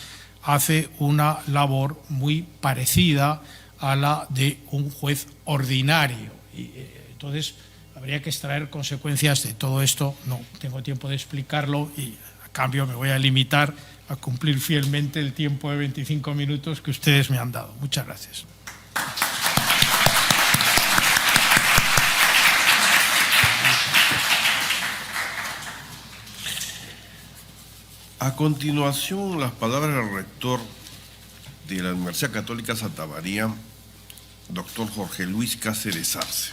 hace una labor muy parecida a la de un juez ordinario. Y, entonces, habría que extraer consecuencias de todo esto. No tengo tiempo de explicarlo y, a cambio, me voy a limitar a cumplir fielmente el tiempo de 25 minutos que ustedes me han dado. Muchas gracias. A continuación, las palabras del rector de la Universidad Católica Santa María, doctor Jorge Luis Cáceres Arce.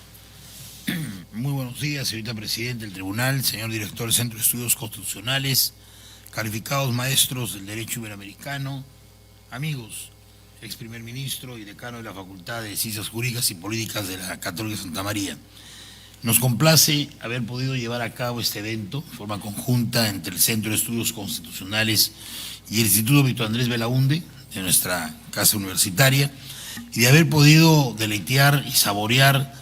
Muy buenos días, señorita Presidenta del Tribunal, señor Director del Centro de Estudios Constitucionales, calificados maestros del Derecho Iberoamericano, amigos, ex primer ministro y decano de la Facultad de Ciencias Jurídicas y Políticas de la Católica Santa María. Nos complace haber podido llevar a cabo este evento en forma conjunta entre el Centro de Estudios Constitucionales y el Instituto Víctor Andrés Belaúnde de nuestra casa universitaria y de haber podido deleitear y saborear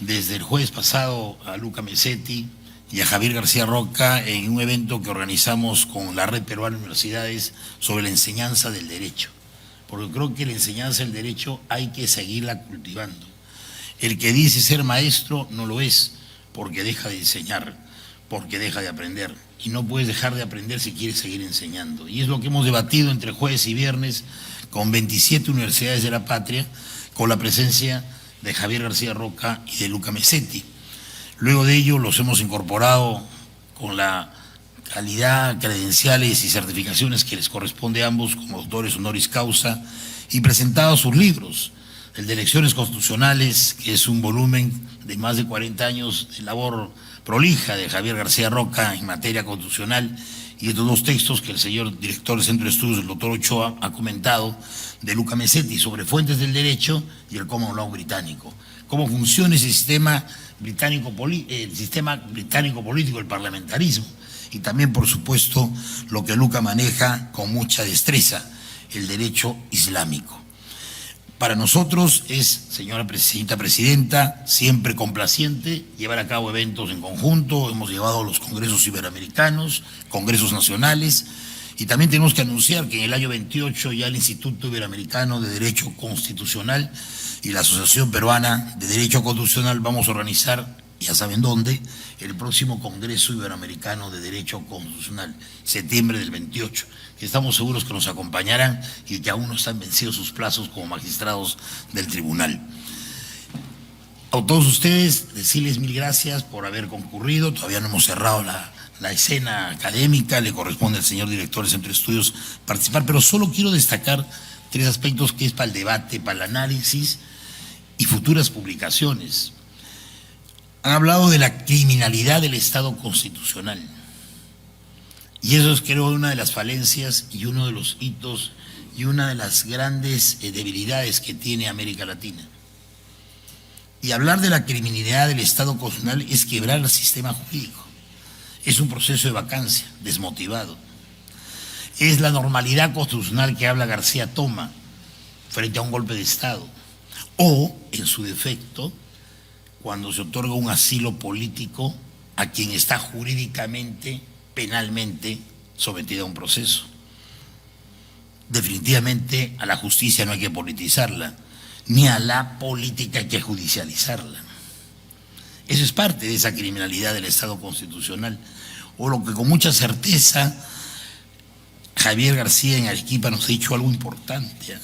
desde el jueves pasado a Luca Mesetti y a Javier García Roca en un evento que organizamos con la Red Peruana de Universidades sobre la enseñanza del derecho, porque creo que la enseñanza del derecho hay que seguirla cultivando. El que dice ser maestro no lo es, porque deja de enseñar, porque deja de aprender, y no puedes dejar de aprender si quieres seguir enseñando. Y es lo que hemos debatido entre jueves y viernes con 27 universidades de la patria, con la presencia de Javier García Roca y de Luca Mesetti. Luego de ello los hemos incorporado con la calidad, credenciales y certificaciones que les corresponde a ambos como doctores honoris causa y presentado sus libros, el de Lecciones Constitucionales, que es un volumen de más de 40 años de labor prolija de Javier García Roca en materia constitucional, y estos dos textos que el señor director del Centro de Estudios, el doctor Ochoa, ha comentado de Luca Mesetti sobre fuentes del derecho y el common law británico, cómo funciona ese sistema británico, el sistema británico político, el parlamentarismo, y también, por supuesto, lo que Luca maneja con mucha destreza, el derecho islámico. Para nosotros es, señora presidenta, siempre complaciente llevar a cabo eventos en conjunto. Hemos llevado los congresos iberoamericanos, congresos nacionales, y también tenemos que anunciar que en el año 28 ya el Instituto Iberoamericano de Derecho Constitucional y la Asociación Peruana de Derecho Constitucional vamos a organizar, ya saben dónde, el próximo Congreso Iberoamericano de Derecho Constitucional, septiembre del 28. Estamos seguros que nos acompañarán y que aún no están vencidos sus plazos como magistrados del tribunal. A todos ustedes, decirles mil gracias por haber concurrido. Todavía no hemos cerrado la escena académica, le corresponde al señor director del Centro de Estudios participar, pero solo quiero destacar 3 aspectos que es para el debate, para el análisis y futuras publicaciones. Han hablado de la criminalidad del Estado constitucional. Y eso es, creo, una de las falencias y uno de los hitos y una de las grandes debilidades que tiene América Latina. Y hablar de la criminalidad del Estado constitucional es quebrar el sistema jurídico. Es un proceso de vacancia, desmotivado. Es la normalidad constitucional que habla García Toma frente a un golpe de Estado. O, en su defecto, cuando se otorga un asilo político a quien está jurídicamente, penalmente sometida a un proceso. Definitivamente a la justicia no hay que politizarla, ni a la política hay que judicializarla. Eso es parte de esa criminalidad del Estado constitucional, o lo que con mucha certeza Javier García en Arequipa nos ha dicho algo importante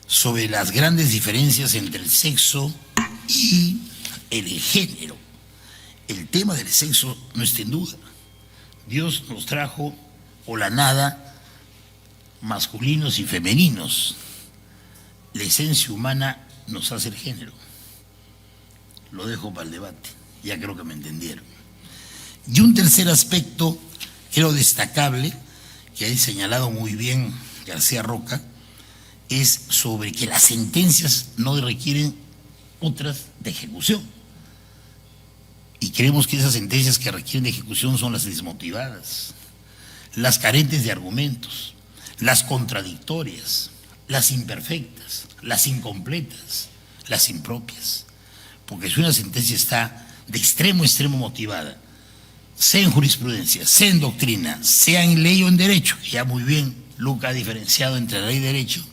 sobre las grandes diferencias entre el sexo y el género. El tema del sexo no está en duda. Dios nos trajo por la nada masculinos y femeninos. La esencia humana nos hace el género. Lo dejo para el debate, ya creo que me entendieron. Y un tercer aspecto, creo destacable, que ha señalado muy bien García Roca, es sobre que las sentencias no requieren otras de ejecución. Y creemos que esas sentencias que requieren de ejecución son las desmotivadas, las carentes de argumentos, las contradictorias, las imperfectas, las incompletas, las impropias. Porque si una sentencia está de extremo a extremo motivada, sea en jurisprudencia, sea en doctrina, sea en ley o en derecho, que ya muy bien Luca ha diferenciado entre ley y derecho,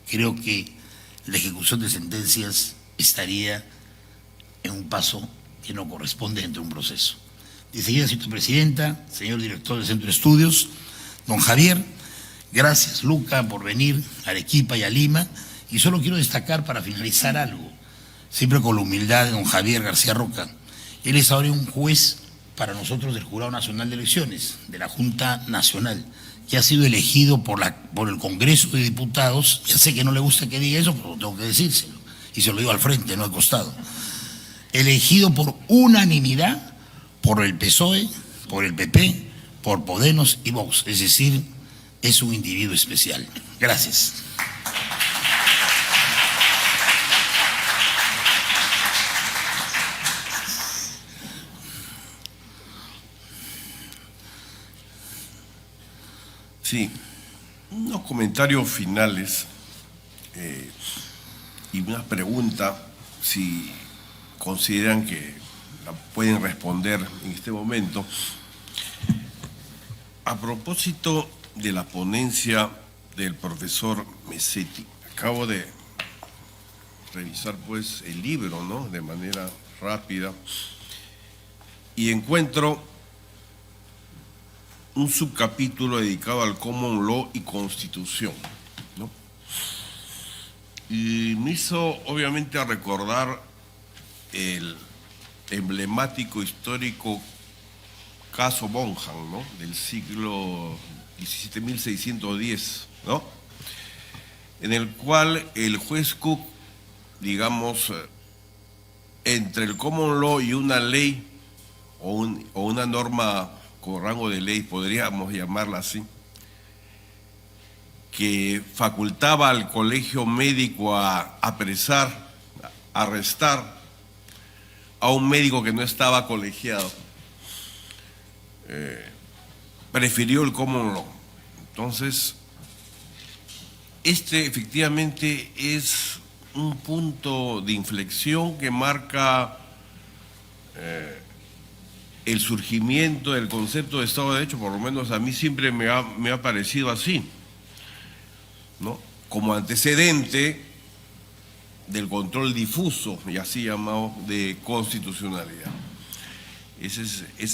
creo que la ejecución de sentencias estaría en un paso que no corresponde dentro de un proceso. Enseguida, señora presidenta, señor director del Centro de Estudios, don Javier, gracias Luca por venir a Arequipa y a Lima, y solo quiero destacar para finalizar algo, siempre con la humildad de don Javier García Roca. Él es ahora un juez para nosotros del Jurado Nacional de Elecciones, de la Junta Nacional, que ha sido elegido por el Congreso de Diputados. Ya sé que no le gusta que diga eso, pero tengo que decírselo, y se lo digo al frente, no al costado. Elegido por unanimidad por el PSOE, por el PP, por Podemos y Vox, es decir, es un individuo especial. Gracias. Sí, unos comentarios finales y una pregunta, si consideran que la pueden responder en este momento. A propósito de la ponencia del profesor Mesetti, acabo de revisar pues el libro, ¿no?, de manera rápida, y encuentro un subcapítulo dedicado al Common Law y Constitución, ¿no? Y me hizo obviamente recordar el emblemático histórico caso Bonham, ¿no?, del siglo XVII, 1610, ¿no?, en el cual el juez Cook, digamos, entre el common law y una ley o una norma con rango de ley, podríamos llamarla así, que facultaba al colegio médico a apresar, a arrestar a un médico que no estaba colegiado, prefirió el common law. Entonces, este efectivamente es un punto de inflexión que marca el surgimiento del concepto de Estado de Derecho, por lo menos a mí siempre me ha parecido así, ¿no?, como antecedente del control difuso, y así llamado, de constitucionalidad. Esa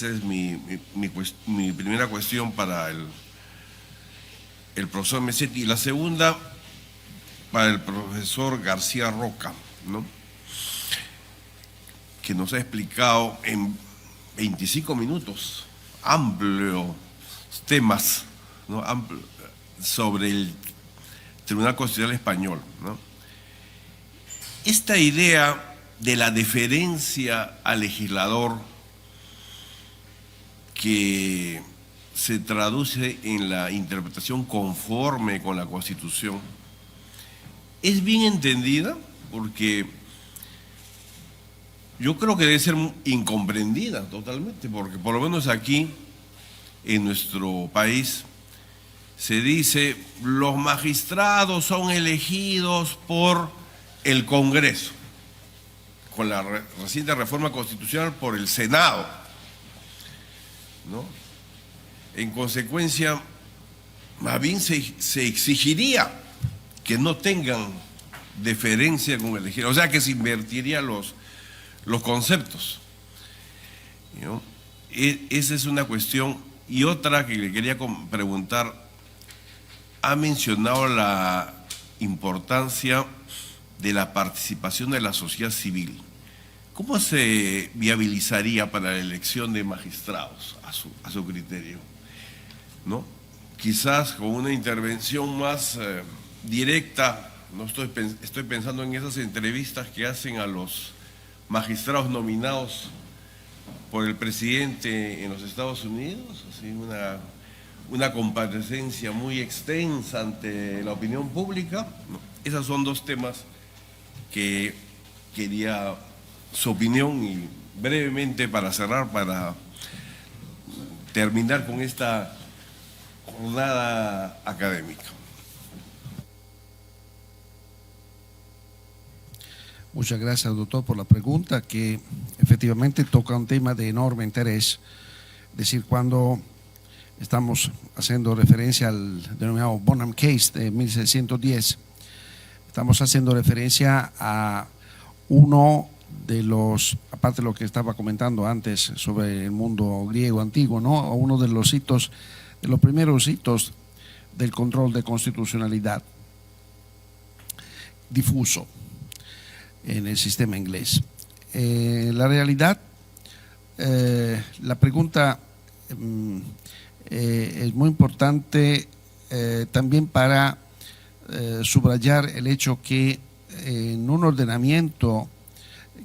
es mi primera cuestión para el profesor Mesetti. Y la segunda, para el profesor García Roca, ¿no?, que nos ha explicado en 25 minutos amplios temas, ¿no?, sobre el Tribunal Constitucional Español, ¿no? Esta idea de la deferencia al legislador, que se traduce en la interpretación conforme con la Constitución, es bien entendida, porque yo creo que debe ser incomprendida totalmente, porque por lo menos aquí en nuestro país se dice: los magistrados son elegidos por el Congreso, con la reciente reforma constitucional por el Senado, ¿no? En consecuencia, más bien se exigiría que no tengan deferencia con el legislador, o sea que se invertirían los conceptos, ¿no? Esa es una cuestión. Y otra que le quería preguntar, ha mencionado la importancia de la participación de la sociedad civil. ¿Cómo se viabilizaría para la elección de magistrados a su criterio, ¿no? Quizás con una intervención más directa. No estoy pensando en esas entrevistas que hacen a los magistrados nominados por el presidente en los Estados Unidos, así una comparecencia muy extensa ante la opinión pública, ¿no? Esos son dos temas que quería su opinión, y brevemente para cerrar, para terminar con esta jornada académica. Muchas gracias, doctor, por la pregunta, que efectivamente toca un tema de enorme interés. Es decir, cuando estamos haciendo referencia al denominado Bonham Case de 1610, estamos haciendo referencia a uno de los, aparte de lo que estaba comentando antes sobre el mundo griego antiguo, ¿no?, a uno de los hitos, de los primeros hitos del control de constitucionalidad difuso en el sistema inglés. La realidad, la pregunta es muy importante también para subrayar el hecho que en un ordenamiento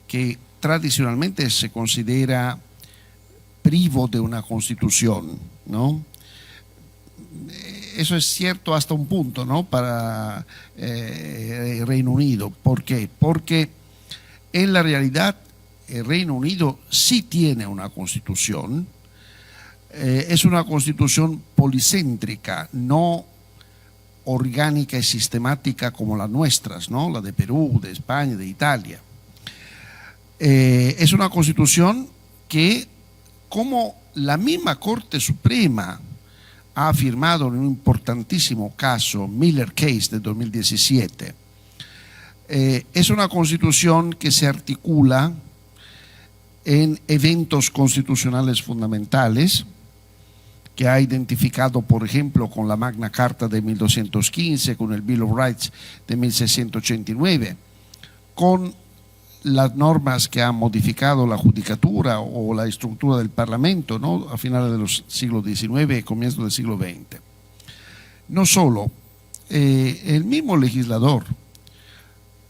que tradicionalmente se considera privo de una constitución, ¿no? Eso es cierto hasta un punto, ¿no?, para Reino Unido. ¿Por qué? Porque en la realidad el Reino Unido sí tiene una constitución, es una constitución policéntrica, no orgánica y sistemática como las nuestras, ¿no?, la de Perú, de España, de Italia. Es una constitución que, como la misma Corte Suprema ha afirmado en un importantísimo caso, Miller Case de 2017, es una constitución que se articula en eventos constitucionales fundamentales, que ha identificado, por ejemplo, con la Magna Carta de 1215, con el Bill of Rights de 1689, con las normas que han modificado la judicatura o la estructura del Parlamento, ¿no?, a finales de los siglos XIX y comienzo del siglo XX. No solo, el mismo legislador,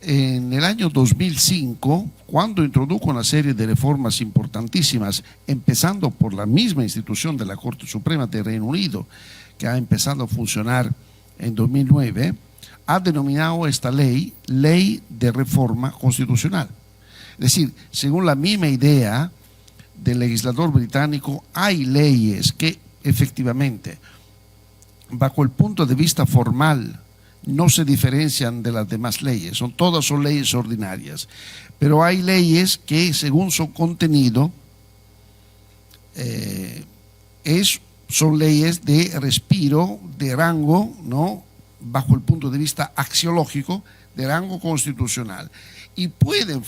en el año 2005, cuando introdujo una serie de reformas importantísimas, empezando por la misma institución de la Corte Suprema de Reino Unido, que ha empezado a funcionar en 2009, ha denominado esta ley Ley de Reforma Constitucional. Es decir, según la misma idea del legislador británico, hay leyes que efectivamente, bajo el punto de vista formal, no se diferencian de las demás leyes, todas son leyes ordinarias, pero hay leyes que según su contenido son leyes de respiro, de rango, ¿no?, bajo el punto de vista axiológico, de rango constitucional, y pueden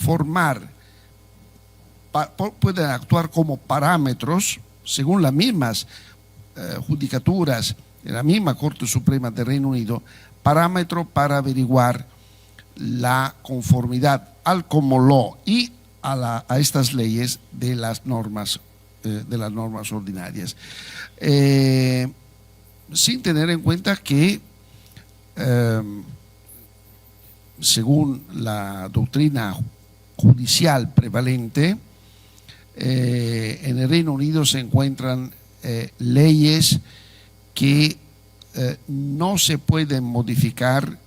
pueden actuar como parámetros, según las mismas judicaturas de la misma Corte Suprema de Reino Unido, parámetro para averiguar la conformidad al common law y a estas leyes de las normas ordinarias, sin tener en cuenta que según la doctrina judicial prevalente, en el Reino Unido se encuentran leyes que no se pueden modificar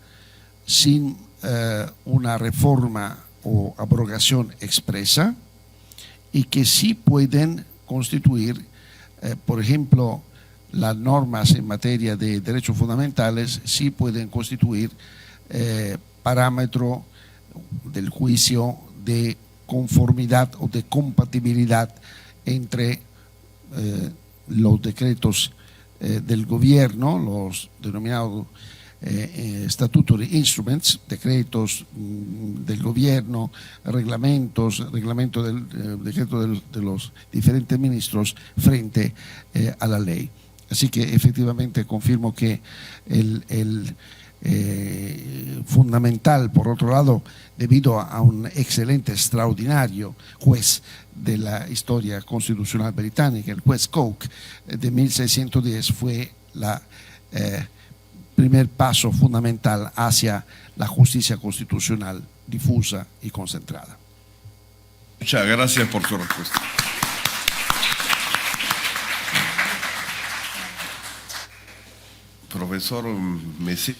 sin una reforma o abrogación expresa, y que sí pueden constituir, por ejemplo, las normas en materia de derechos fundamentales, sí pueden constituir parámetro del juicio de conformidad o de compatibilidad entre los decretos del gobierno, los denominados statutory instruments, decretos del gobierno, decreto de los diferentes ministros frente a la ley. Así que efectivamente confirmo que el fundamental, por otro lado, debido a un excelente, extraordinario juez de la historia constitucional británica, el juez Coke, de 1610, fue la primer paso fundamental hacia la justicia constitucional difusa y concentrada. Muchas gracias por su respuesta. Profesor Messi,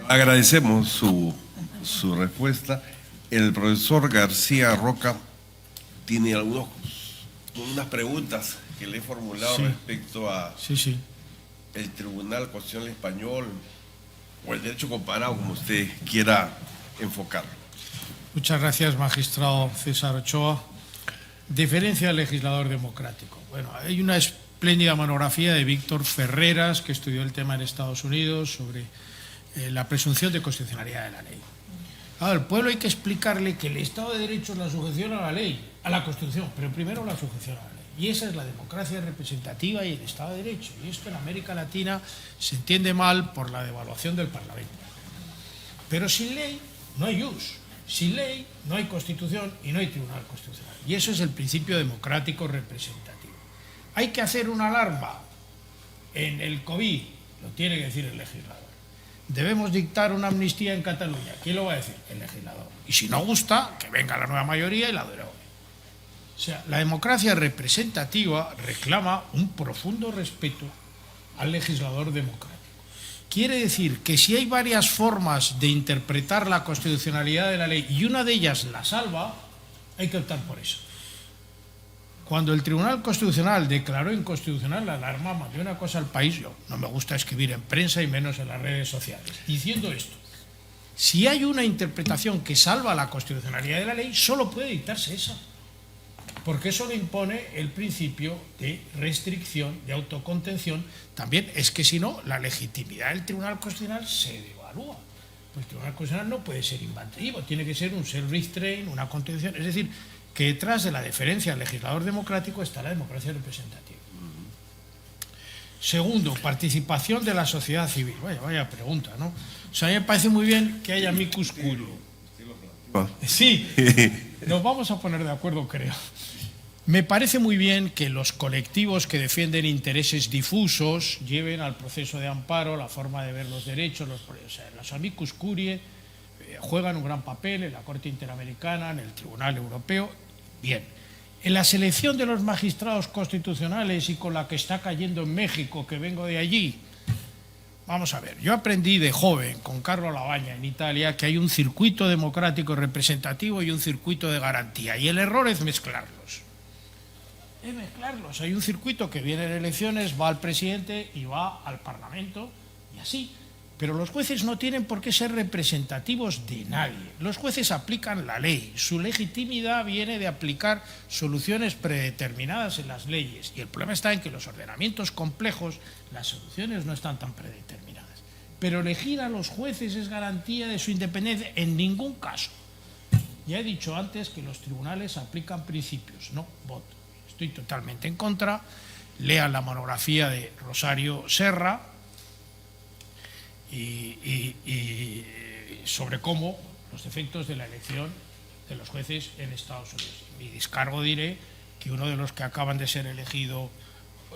agradecemos su respuesta. El profesor García Roca tiene unas preguntas que le he formulado respecto a el Tribunal Constitucional Español o el derecho comparado, como usted quiera enfocarlo. Muchas gracias, magistrado César Ochoa. Deferencia al legislador democrático. Bueno, hay una espléndida monografía de Víctor Ferreras, que estudió el tema en Estados Unidos, sobre la presunción de constitucionalidad de la ley. Al pueblo hay que explicarle que el Estado de Derecho es la sujeción a la ley, a la Constitución, pero primero la sujeción a la ley. Y esa es la democracia representativa y el Estado de Derecho. Y esto en América Latina se entiende mal por la devaluación del Parlamento. Pero sin ley no hay jus. Sin ley no hay Constitución y no hay Tribunal Constitucional. Y eso es el principio democrático representativo. Hay que hacer una alarma en el COVID, lo tiene que decir el legislador. Debemos dictar una amnistía en Cataluña. ¿Quién lo va a decir? El legislador. Y si no gusta, que venga la nueva mayoría y la derogue. O sea, la democracia representativa reclama un profundo respeto al legislador democrático. Quiere decir que si hay varias formas de interpretar la constitucionalidad de la ley y una de ellas la salva, hay que optar por eso. Cuando el Tribunal Constitucional declaró inconstitucional la alarma, mandó una cosa al país, yo no me gusta escribir en prensa y menos en las redes sociales, diciendo esto: Si hay una interpretación que salva la constitucionalidad de la ley, solo puede dictarse esa, porque eso le impone el principio de restricción, de autocontención. También es que si no, la legitimidad del Tribunal Constitucional se devalúa. Pues el Tribunal Constitucional no puede ser invasivo, tiene que ser un self-restraint, una contención. Es decir, que detrás de la deferencia al legislador democrático está la democracia representativa. Segundo, participación de la sociedad civil. Vaya pregunta, ¿no? O sea, a mí me parece muy bien que haya amicus curiae. Sí, nos vamos a poner de acuerdo, creo. Me parece muy bien que los colectivos que defienden intereses difusos lleven al proceso de amparo la forma de ver los derechos. Los amicus curiae juegan un gran papel en la Corte Interamericana, en el Tribunal Europeo. Bien. En la selección de los magistrados constitucionales y con la que está cayendo en México, que vengo de allí, vamos a ver, yo aprendí de joven con Carlo Lavagna en Italia que hay un circuito democrático representativo y un circuito de garantía, y el error es mezclarlos. Hay un circuito que viene de elecciones, va al presidente y va al Parlamento, y así. Pero los jueces no tienen por qué ser representativos de nadie. Los jueces aplican la ley. Su legitimidad viene de aplicar soluciones predeterminadas en las leyes. Y el problema está en que los ordenamientos complejos, las soluciones no están tan predeterminadas. Pero elegir a los jueces es garantía de su independencia en ningún caso. Ya he dicho antes que los tribunales aplican principios, no voto. Estoy totalmente en contra. Lean la monografía de Rosario Serra, y sobre cómo los efectos de la elección de los jueces en Estados Unidos. En mi descargo diré que uno de los que acaban de ser elegido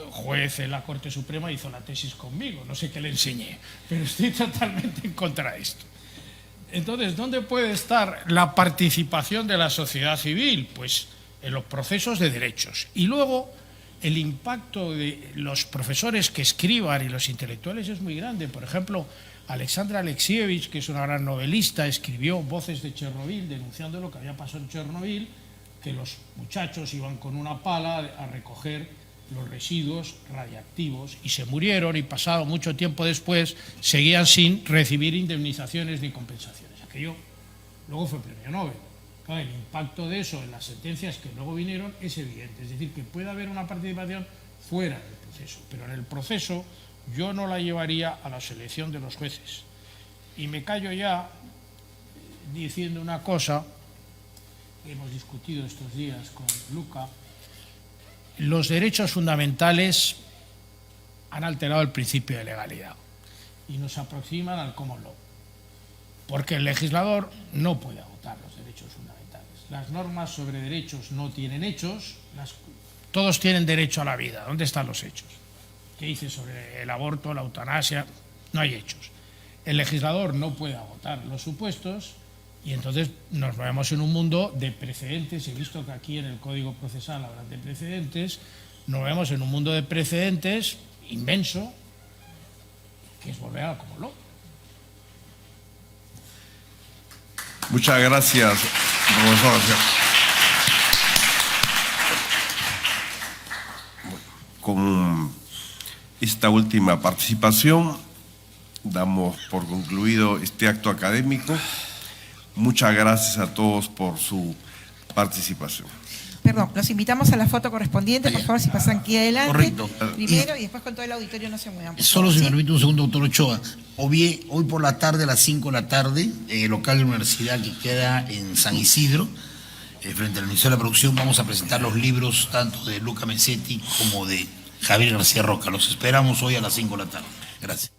juez en la Corte Suprema hizo la tesis conmigo, no sé qué le enseñé, pero estoy totalmente en contra de esto. Entonces, ¿dónde puede estar la participación de la sociedad civil? Pues en los procesos de derechos. Y luego, el impacto de los profesores que escriban y los intelectuales es muy grande. Por ejemplo, Alexandra Alexievich, que es una gran novelista, escribió Voces de Chernobyl, denunciando lo que había pasado en Chernobyl, que los muchachos iban con una pala a recoger los residuos radiactivos y se murieron, y pasado mucho tiempo después seguían sin recibir indemnizaciones ni compensaciones. Aquello luego fue premio Nobel. Claro, el impacto de eso en las sentencias que luego vinieron es evidente. Es decir, que puede haber una participación fuera del proceso, pero en el proceso yo no la llevaría a la selección de los jueces. Y me callo ya diciendo una cosa que hemos discutido estos días con Luca. Los derechos fundamentales han alterado el principio de legalidad y nos aproximan al common law, porque el legislador no puede agotar los derechos fundamentales. Las normas sobre derechos no tienen hechos, todos tienen derecho a la vida. ¿Dónde están los hechos? ¿Qué dice sobre el aborto, la eutanasia? No hay hechos. El legislador no puede agotar los supuestos y entonces nos movemos en un mundo de precedentes. He visto que aquí en el Código Procesal hablan de precedentes. Nos movemos en un mundo de precedentes inmenso, que es volver al common law. Muchas gracias, profesor. Con esta última participación damos por concluido este acto académico. Muchas gracias a todos por su participación. Perdón, los invitamos a la foto correspondiente, por favor, si pasan aquí adelante. Correcto. Primero y después con todo el auditorio no se muevan. Solo si me permite un segundo, doctor Ochoa. Hoy por la tarde, a las 5 de la tarde, en el local de la universidad que queda en San Isidro, frente al Ministerio de la Producción, vamos a presentar los libros tanto de Luca Mesetti como de Javier García Roca. Los esperamos hoy a las 5 de la tarde. Gracias.